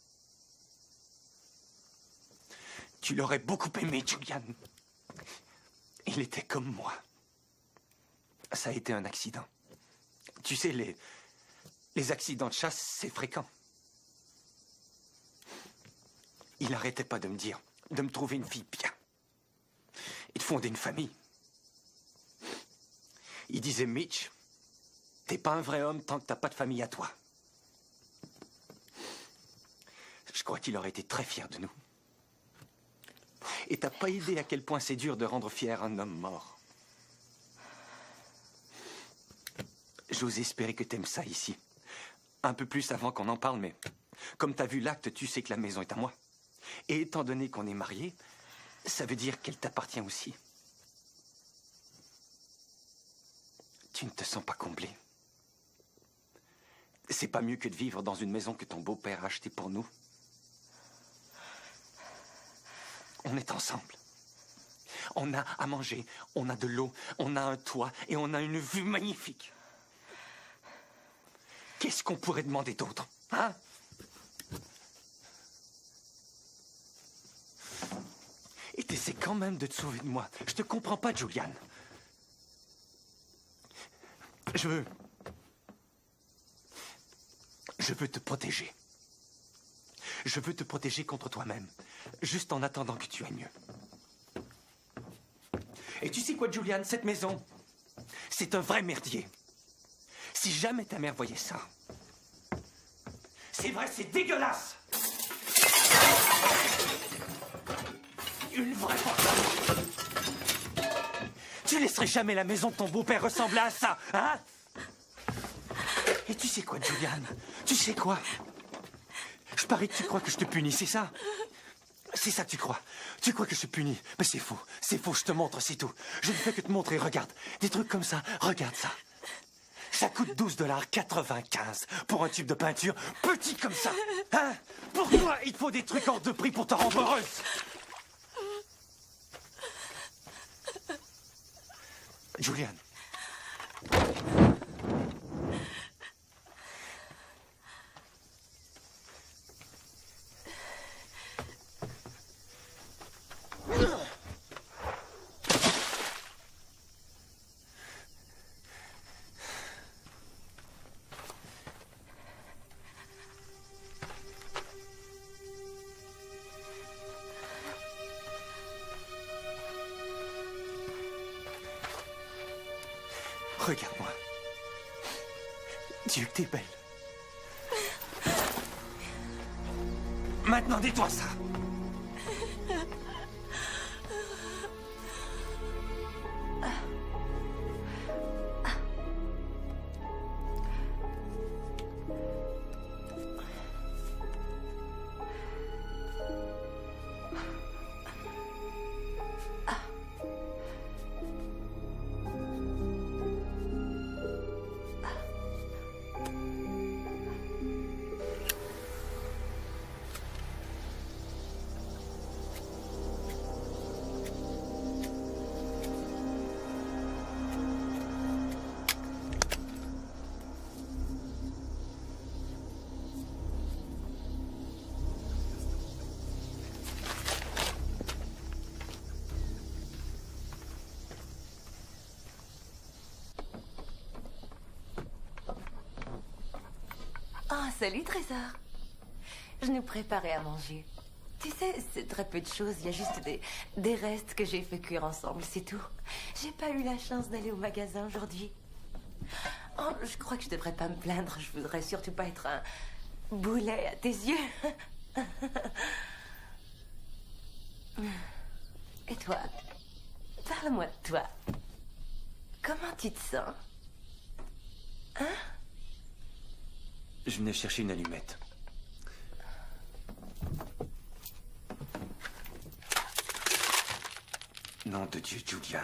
Tu l'aurais beaucoup aimé, Julian. Il était comme moi. Ça a été un accident. Tu sais, les accidents de chasse, c'est fréquent. Il n'arrêtait pas de me dire, de me trouver une fille bien. Et de fonder une famille. Il disait, Mitch, t'es pas un vrai homme tant que t'as pas de famille à toi. Je crois qu'il aurait été très fier de nous. Et t'as pas idée à quel point c'est dur de rendre fier un homme mort. J'ose espérer que t'aimes ça ici. Un peu plus avant qu'on en parle, mais comme t'as vu l'acte, tu sais que la maison est à moi. Et étant donné qu'on est mariés, ça veut dire qu'elle t'appartient aussi. Tu ne te sens pas comblé. C'est pas mieux que de vivre dans une maison que ton beau-père a achetée pour nous. On est ensemble. On a à manger, on a de l'eau, on a un toit et on a une vue magnifique. Qu'est-ce qu'on pourrait demander d'autre, hein? Et t'essaies quand même de te sauver de moi. Je te comprends pas, Julian. Je veux te protéger. Je veux te protéger contre toi-même, juste en attendant que tu ailles mieux. Et tu sais quoi, Julian, cette maison, c'est un vrai merdier. Si jamais ta mère voyait ça, c'est vrai, c'est dégueulasse. Une vraie porte. Tu laisserais jamais la maison de ton beau-père ressembler à ça, hein? Et tu sais quoi, Julian? Tu sais quoi? Je parie que tu crois que je te punis, c'est ça? C'est ça que tu crois. Tu crois que je te punis? Mais c'est faux. C'est faux, je te montre, c'est tout. Je ne fais que te montrer, regarde. Des trucs comme ça, regarde ça. Ça coûte 12,95 $ pour un tube de peinture petit comme ça. Hein? Pour toi, il te faut des trucs hors de prix pour te rendre heureuse. Julian. Regarde-moi. Dieu, t'es belle. Maintenant, dis-toi ça. Ah, salut, Trésor. Je nous préparais à manger. Tu sais, c'est très peu de choses. Il y a juste des restes que j'ai fait cuire ensemble, c'est tout. J'ai pas eu la chance d'aller au magasin aujourd'hui. Oh, je crois que je devrais pas me plaindre. Je voudrais surtout pas être un boulet à tes yeux. Et toi? Parle-moi de toi. Comment tu te sens? Hein? Je venais chercher une allumette. Nom de Dieu, Julian.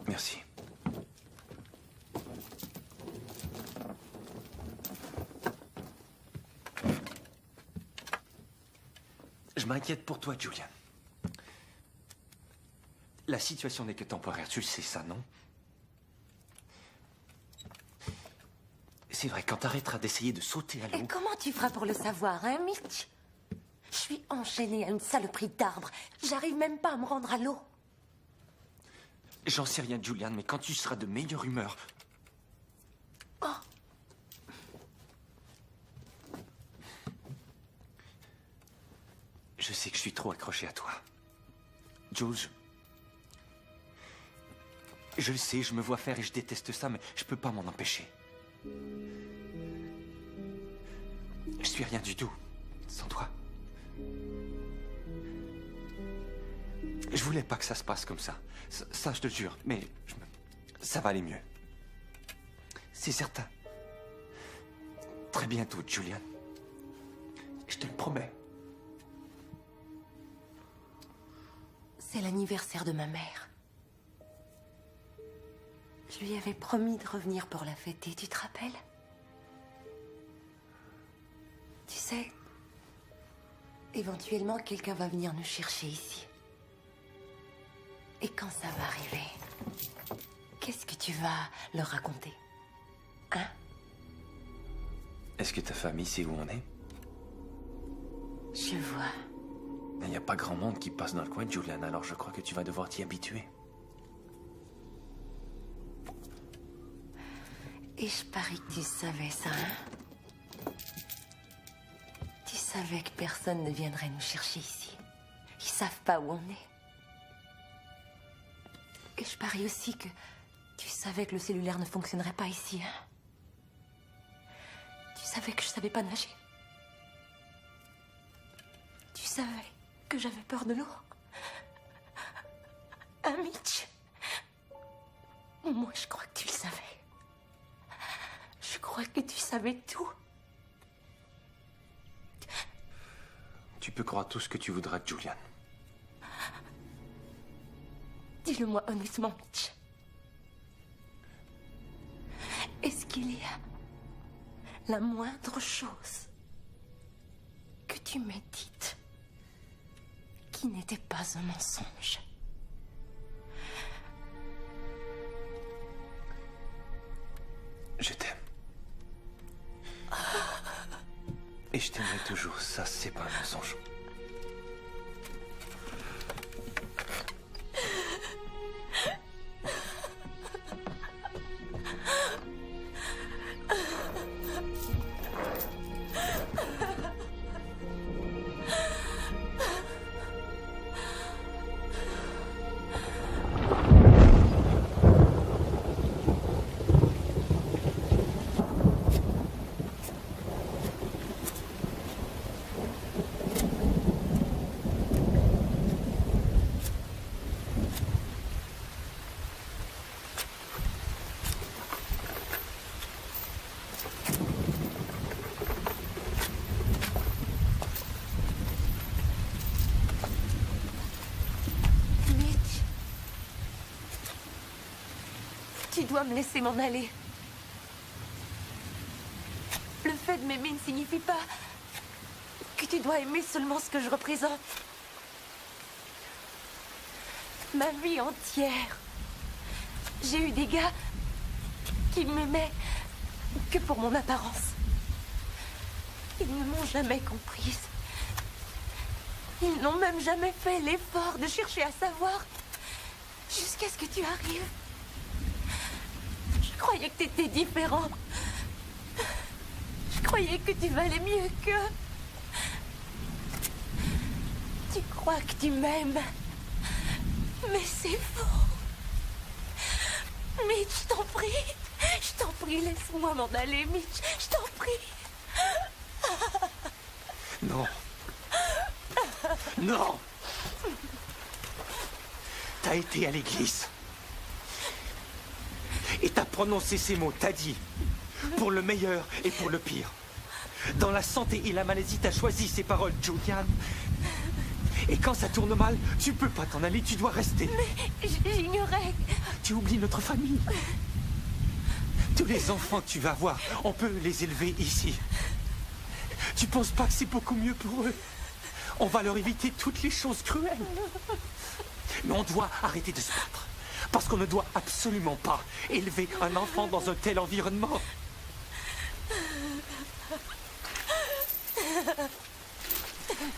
Merci. Je m'inquiète pour toi, Julian. La situation n'est que temporaire, tu le sais ça, non? C'est vrai, quand t'arrêteras d'essayer de sauter à l'eau... Et comment tu feras pour le savoir, hein, Mitch? Je suis enchaînée à une saloperie d'arbre. J'arrive même pas à me rendre à l'eau. J'en sais rien, Julian, mais quand tu seras de meilleure humeur... Oh. Je sais que je suis trop accroché à toi. Jules, je le sais, je me vois faire et je déteste ça, mais je peux pas m'en empêcher. Je suis rien du tout sans toi. Je voulais pas que ça se passe comme ça. Ça, je te jure, mais ça va aller mieux. C'est certain. Très bientôt, Julian. Je te le promets. C'est l'anniversaire de ma mère. Je lui avais promis de revenir pour la fêter, tu te rappelles? Tu sais, Éventuellement, quelqu'un va venir nous chercher ici. Et quand ça va arriver, qu'est-ce que tu vas leur raconter? Hein? Est-ce que ta famille sait où on est? Je vois. Il n'y a pas grand monde qui passe dans le coin, Julian, alors je crois que tu vas devoir t'y habituer. Et je parie que tu savais ça, hein? Tu savais que personne ne viendrait nous chercher ici. Ils savent pas où on est. Et je parie aussi que tu savais que le cellulaire ne fonctionnerait pas ici, hein? Tu savais que je savais pas nager. Tu savais que j'avais peur de l'eau. Hein, Mitch? Moi, je crois que tu le savais. Je crois que tu savais tout. Tu peux croire tout ce que tu voudras, Julian. Dis-le-moi honnêtement, Mitch. Est-ce qu'il y a la moindre chose que tu m'aies dite qui n'était pas un mensonge? Je t'aime. Et je t'aimerai toujours, ça c'est pas un mensonge. Tu dois me laisser m'en aller. Le fait de m'aimer ne signifie pas que tu dois aimer seulement ce que je représente. Ma vie entière, j'ai eu des gars qui m'aimaient que pour mon apparence. Ils ne m'ont jamais comprise. Ils n'ont même jamais fait l'effort de chercher à savoir jusqu'à ce que tu arrives. Je croyais que tu étais différent. Je croyais que tu valais mieux qu'eux. Tu crois que tu m'aimes. Mais c'est faux. Mitch, je t'en prie, laisse-moi m'en aller, Mitch, je t'en prie. Non. Non. T'as été à l'église. Et t'as prononcé ces mots, t'as dit, pour le meilleur et pour le pire. Dans la santé et la maladie, t'as choisi ces paroles, Julian. Et quand ça tourne mal, tu peux pas t'en aller, tu dois rester. Mais j'ignorais. Tu oublies notre famille. Tous les enfants que tu vas avoir, on peut les élever ici. Tu penses pas que c'est beaucoup mieux pour eux? On va leur éviter toutes les choses cruelles. Mais on doit arrêter de se battre. Parce qu'on ne doit absolument pas élever un enfant dans un tel environnement.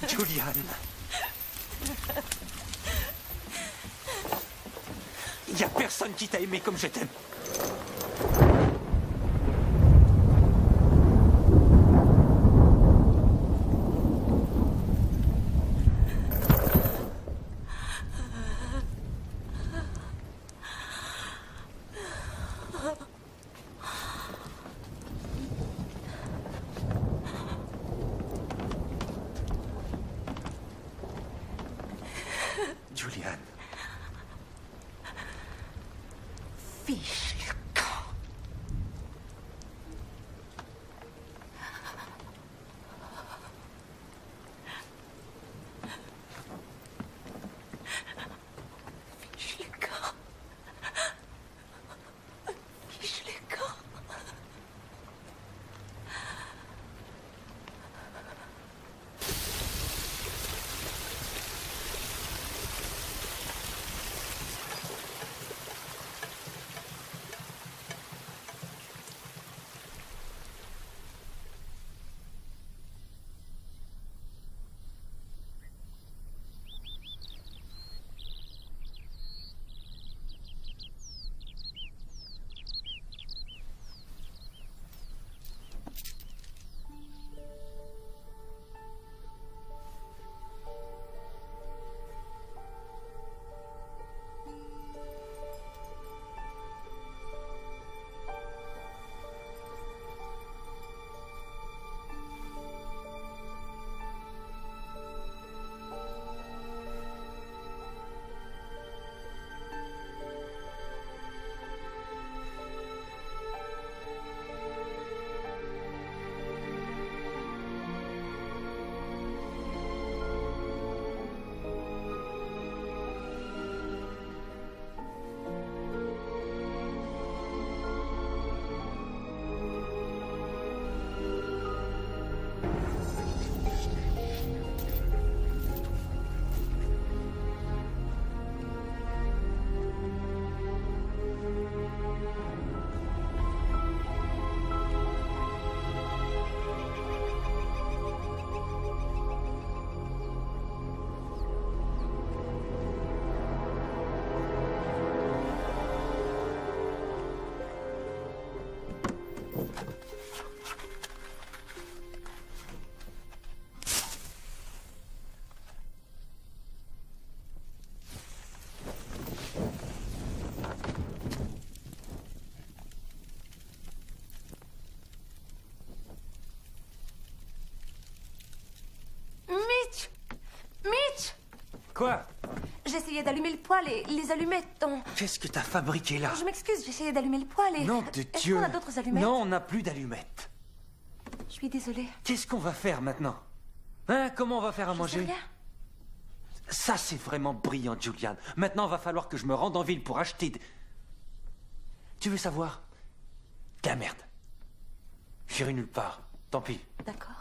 Julian. Il n'y a personne qui t'a aimé comme je t'aime. Julian. Fiche. Quoi? J'essayais d'allumer le poêle et les allumettes ont... Qu'est-ce que t'as fabriqué là? Je m'excuse, j'essayais d'allumer le poêle et... Nom de Est-ce Dieu! qu'on a d'autres allumettes? Non, on n'a plus d'allumettes. Je suis désolée. Qu'est-ce qu'on va faire maintenant? Hein? Comment on va faire à Je sais manger? rien. Ça, c'est vraiment brillant, Julian. Maintenant, va falloir que je me rende en ville pour acheter... Tu veux savoir? De la merde. J'irai nulle part. Tant pis. D'accord.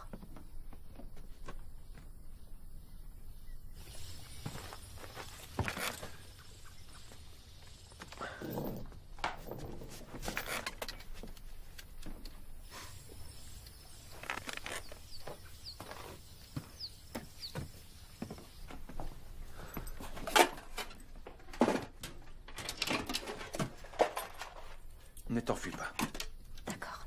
Ne t'enfuis pas. D'accord.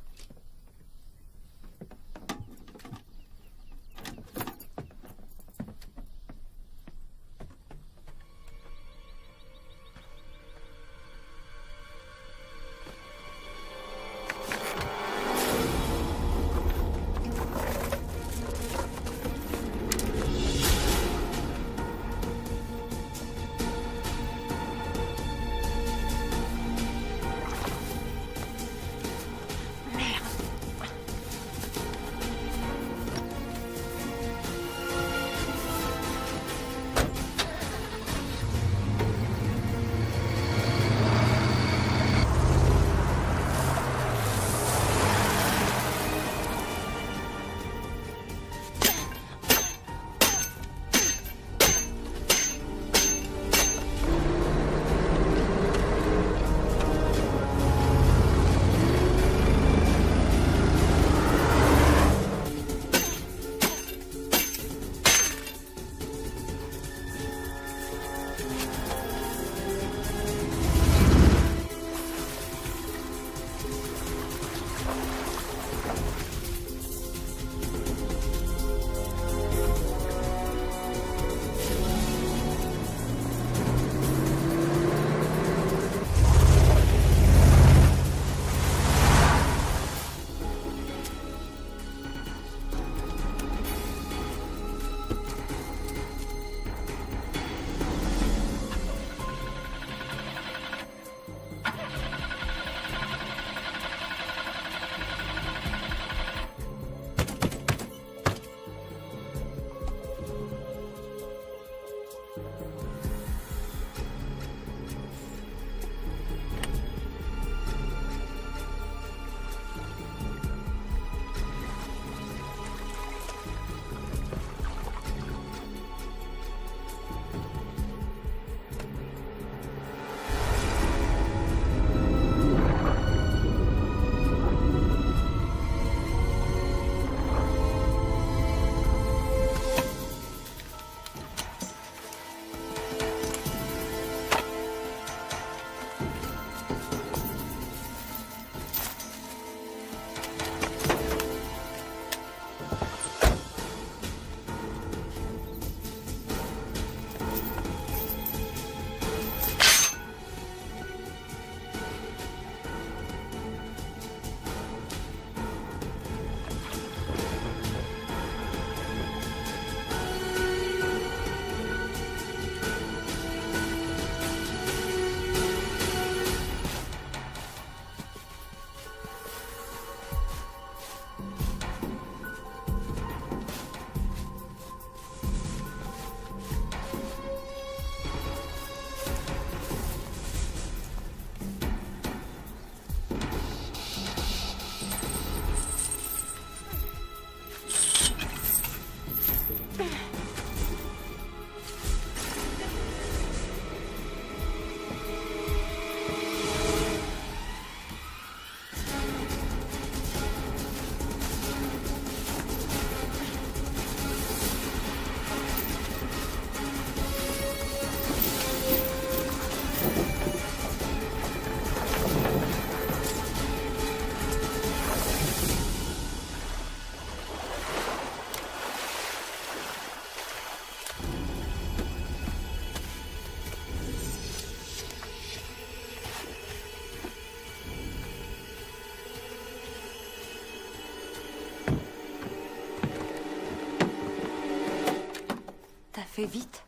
Fait vite.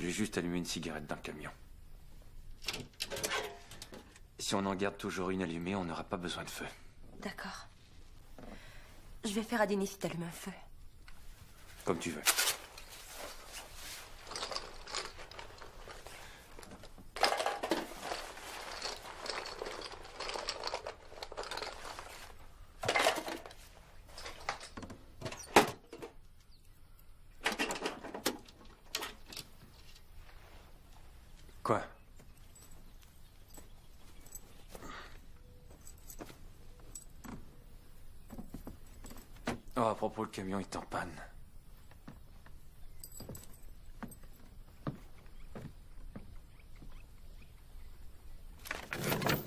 voulu juste allumer une cigarette dans le camion. Si on en garde toujours une allumée, on n'aura pas besoin de feu. D'accord. Je vais faire à dîner si t'allumes un feu. Comme tu veux. Quoi? Oh, à propos, le camion est en panne.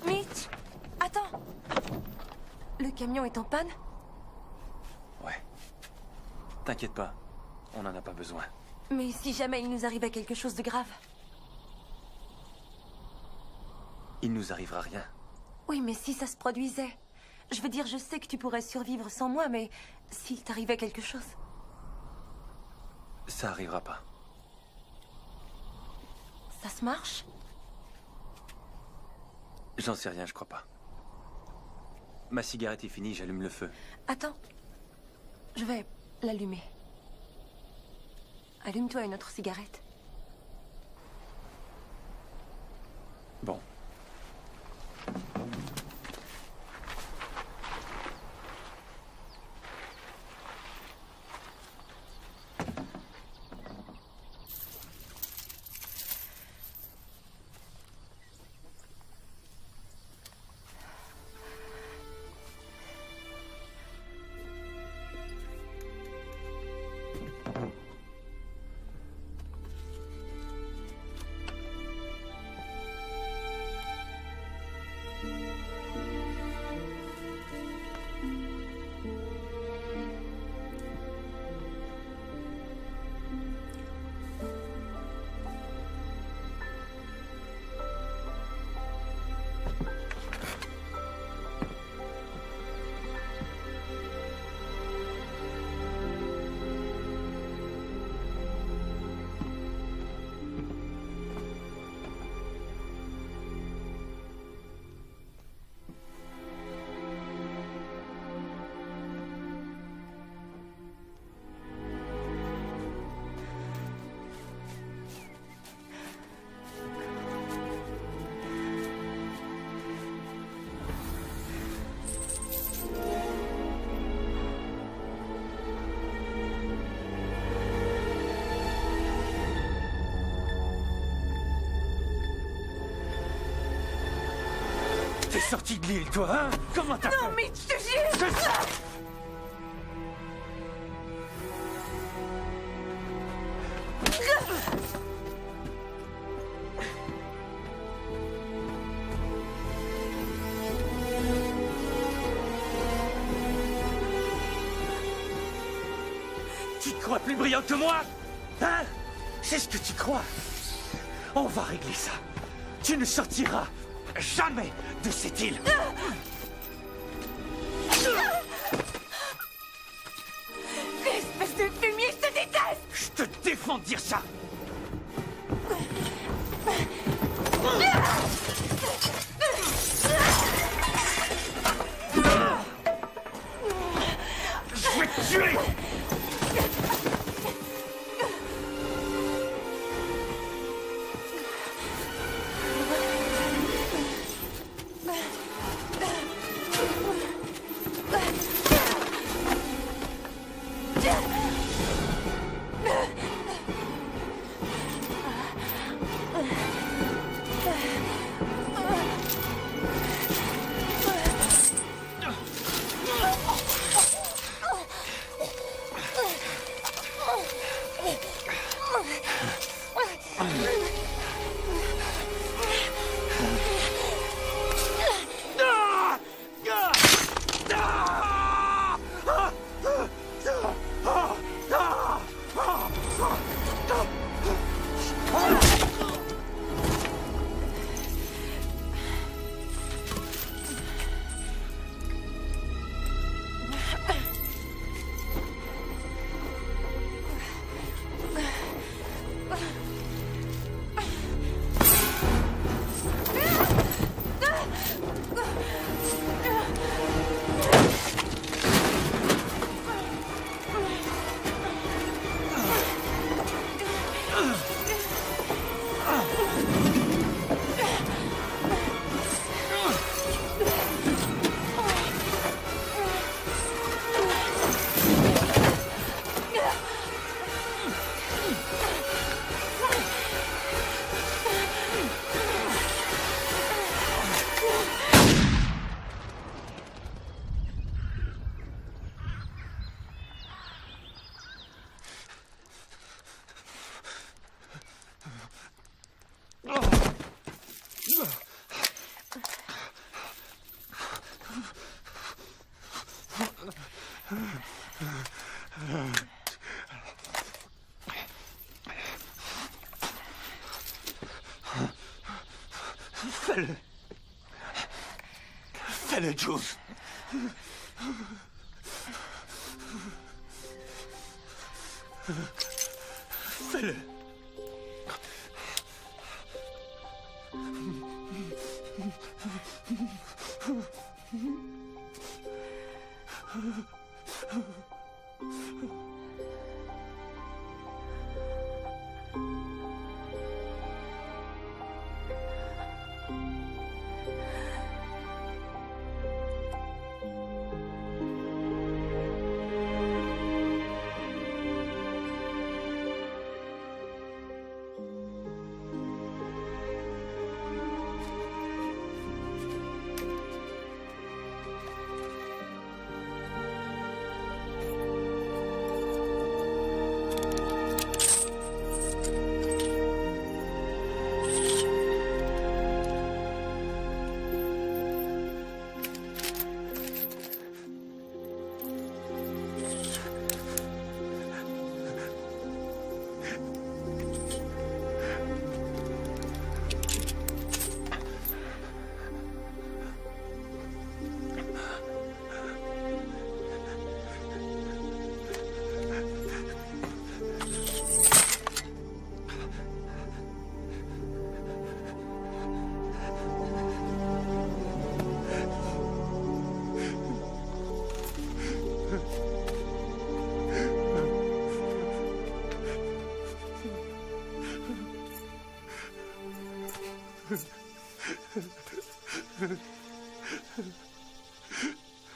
Mitch! Attends! Le camion est en panne? Ouais. T'inquiète pas, on n'en a pas besoin. Mais si jamais il nous arrivait quelque chose de grave? Il nous arrivera rien. Oui, mais si ça se produisait... Je veux dire, je sais que tu pourrais survivre sans moi, mais s'il t'arrivait quelque chose... Ça arrivera pas. Ça se marche? J'en sais rien, je crois pas. Ma cigarette est finie, j'allume le feu. Attends. Je vais l'allumer. Allume-toi une autre cigarette. Bon. T'es sorti de l'île, toi, hein? Comment t'as fait? Non, Mitch, je te jure! Tu te crois plus brillante que moi? Hein? C'est ce que tu crois? On va régler ça. Tu ne sortiras jamais de cette île. Espèce de fumier, je te déteste! Je te défends de dire ça. Je vais te tuer. Fais-le. Fais-le, Jules. Fais-le.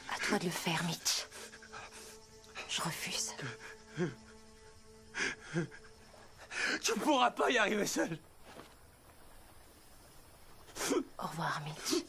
À toi de le faire, Mitch. Je refuse. Tu ne pourras pas y arriver seul. Au revoir, Mitch.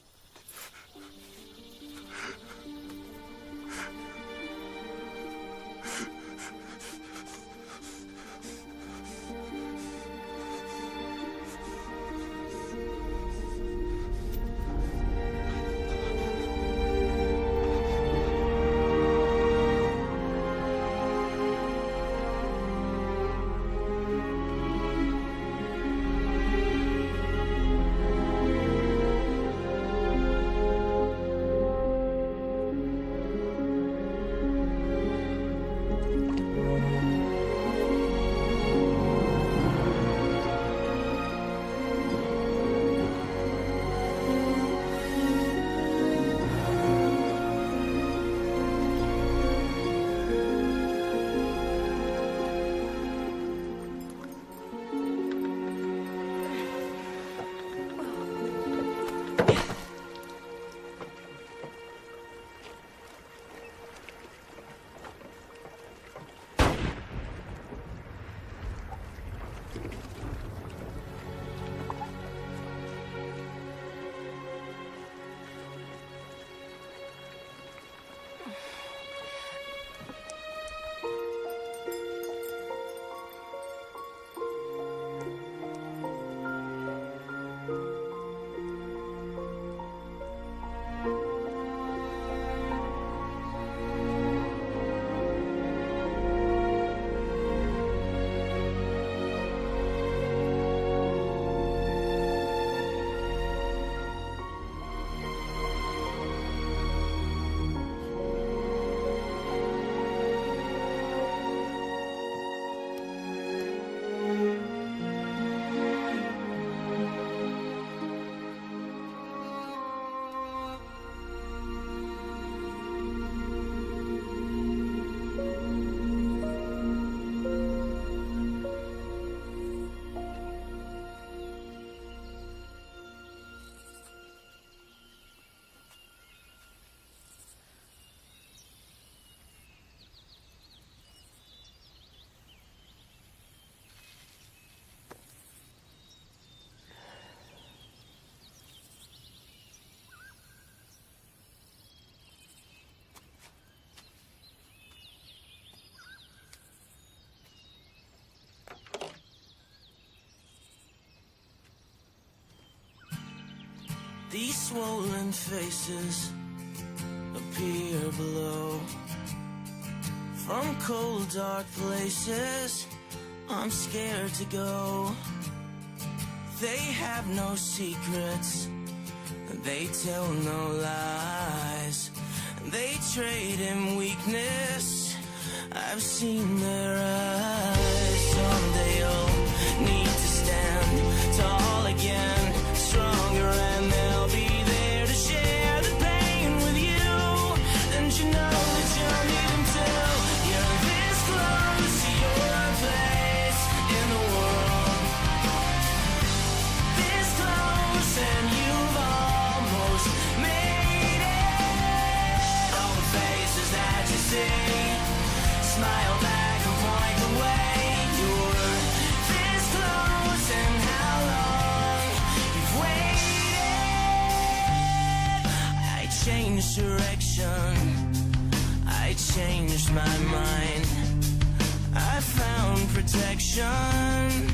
These swollen faces appear below. From cold, dark places, I'm scared to go. They have no secrets, they tell no lies. They trade in weakness, I've seen their eyes. Someday you'll need to stand tall again, stronger, and they'll be there to share the pain with you. And you know that you'll need them too. You're this close to your place in the world, this close, and you've almost made it. All the faces that you see, smile back and point the way. You're this close, and how long you've waited. I changed direction, I changed my mind, I found protection